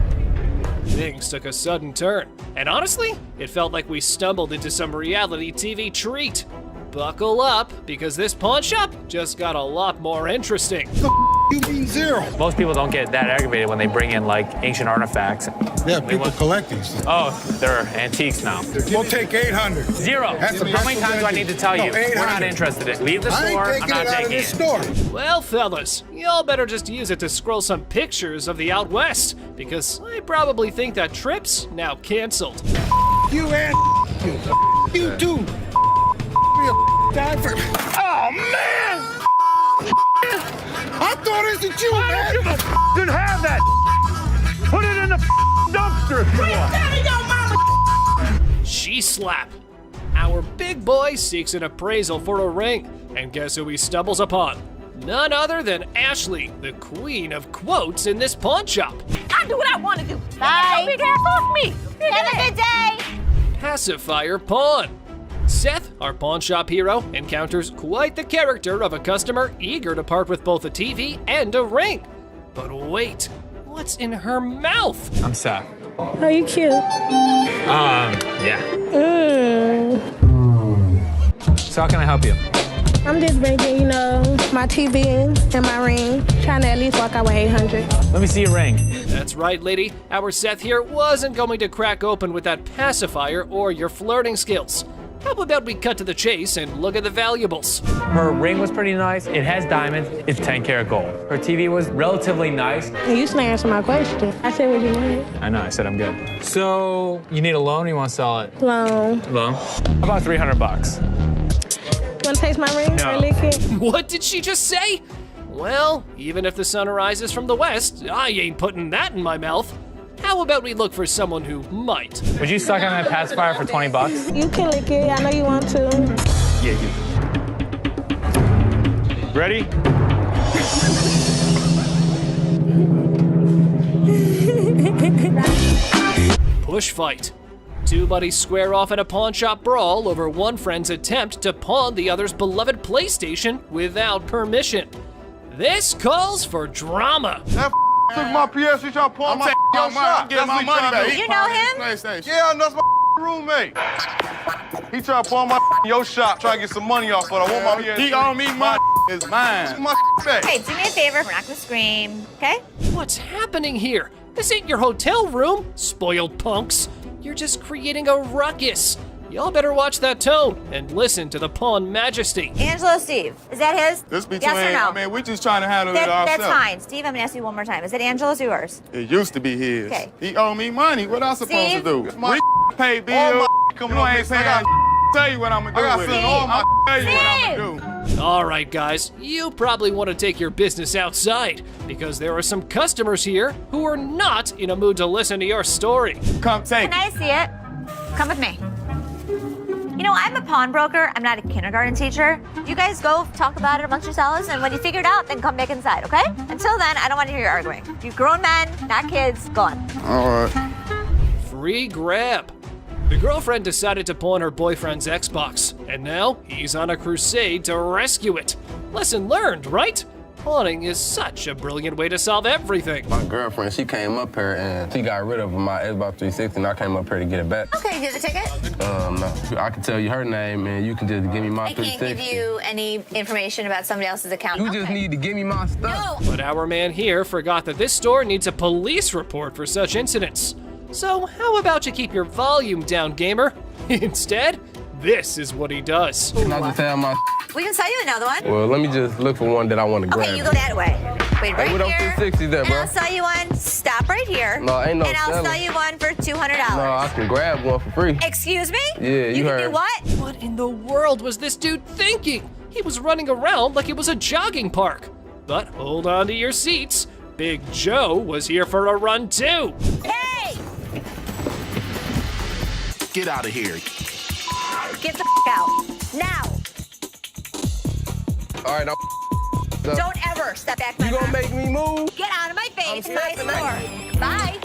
Things took a sudden turn, and honestly, it felt like we stumbled into some reality TV treat. Buckle up, because this pawn shop just got a lot more interesting. You mean 0? Most people don't get that aggravated when they bring in like ancient artifacts. Yeah, people collect these. Oh, they're antiques now. We'll take 800. 0. How many times do I need to tell you? We're not interested in it. Leave the store. I'm not taking it. Well, fellas, y'all better just use it to scroll some pictures of the out west, because I probably think that trip's now canceled. You and you too. Oh man! I thought it was you, man. Didn't have that. Put it in the dumpster if you want. She slap. Our big boy seeks an appraisal for a ring, and guess who he stumbles upon? None other than Ashley, the queen of quotes in this pawn shop. I do what I want to do. Bye. You can't fuck me. Have a good day. Pacifier Pawn. Seth, our pawn shop hero, encounters quite the character of a customer eager to part with both a TV and a ring. But wait, what's in her mouth? I'm Seth. Oh, you cute. Yeah. So how can I help you? I'm just bringing, my TV and my ring, trying to at least walk out with 800. Let me see your ring. That's right, lady. Our Seth here wasn't going to crack open with that pacifier or your flirting skills. How about we cut to the chase and look at the valuables? Her ring was pretty nice. It has diamonds. It's 10 karat gold. Her TV was relatively nice. You used to answer my question. I said what you wanted. I know, I said I'm good. So, you need a loan or you want to sell it? Loan. Loan? About $300. You want to taste my ring? No. Or lick it? What did she just say? Well, even if the sun rises from the west, I ain't putting that in my mouth. How about we look for someone who might? Would you suck on that pacifier for $20? You can lick it. I know you want to. Yeah, you. Ready? Push fight. Two buddies square off in a pawn shop brawl over one friend's attempt to pawn the other's beloved PlayStation without permission. This calls for drama. Took my PS, he tried to pull my your shot. I'm getting my money back. You know him? Yeah, that's my roommate. He tried to pull my your shop, try to get some money off, but I want my PS. He owe me money. Is mine. My back. Hey, do me a favor. We're not gonna scream, okay? What's happening here? This ain't your hotel room, spoiled punks. You're just creating a ruckus. Y'all better watch that tone and listen to the pawn majesty. Angelo Steve, is that his? This between, yes or no? I mean, we just trying to handle it ourselves. That's fine. Steve, I'm gonna ask you one more time. Is it Angelo's or yours? It used to be his. Okay. He owe me money. What else supposed Steve? to do? My pay bill. All my coming on this. I gotta tell you what I'm gonna do with it. I'll tell you what I'm gonna do. All right, guys, you probably want to take your business outside because there are some customers here who are not in a mood to listen to your story. Come take Can I see it? Come with me. You know, I'm a pawnbroker. I'm not a kindergarten teacher. You guys go talk about it amongst yourselves, and when you figure it out, then come back inside, okay? Until then, I don't want to hear you arguing. You grown men, not kids, go on. All right. Free grab. The girlfriend decided to pawn her boyfriend's Xbox, and now he's on a crusade to rescue it. Lesson learned, right? Pawning is such a brilliant way to solve everything. My girlfriend, she came up here and she got rid of my Xbox 360 and I came up here to get it back. Okay, you get the ticket? No. I can tell you her name and you can just give me my 360. I can't give you any information about somebody else's account. You just need to give me my stuff. No. But our man here forgot that this store needs a police report for such incidents. So how about you keep your volume down, gamer? Instead, this is what he does. Can I just have my We can sell you another one. Well, let me just look for one that I want to grab. Okay, you go that way. Wait, right what here. What 360 that, and bro? I'll sell you one. Stop right here. No, ain't no And I'll selling. sell you one for $200. No, I can grab one for free. Excuse me? Yeah, you can heard. do what? What in the world was this dude thinking? He was running around like it was a jogging park. But hold on to your seats. Big Joe was here for a run too. Hey! Get out of here. Get the out. Now. All right, Don't ever step back. You gonna make me move? Get out of my face. I'm My stepping out. store. Bye.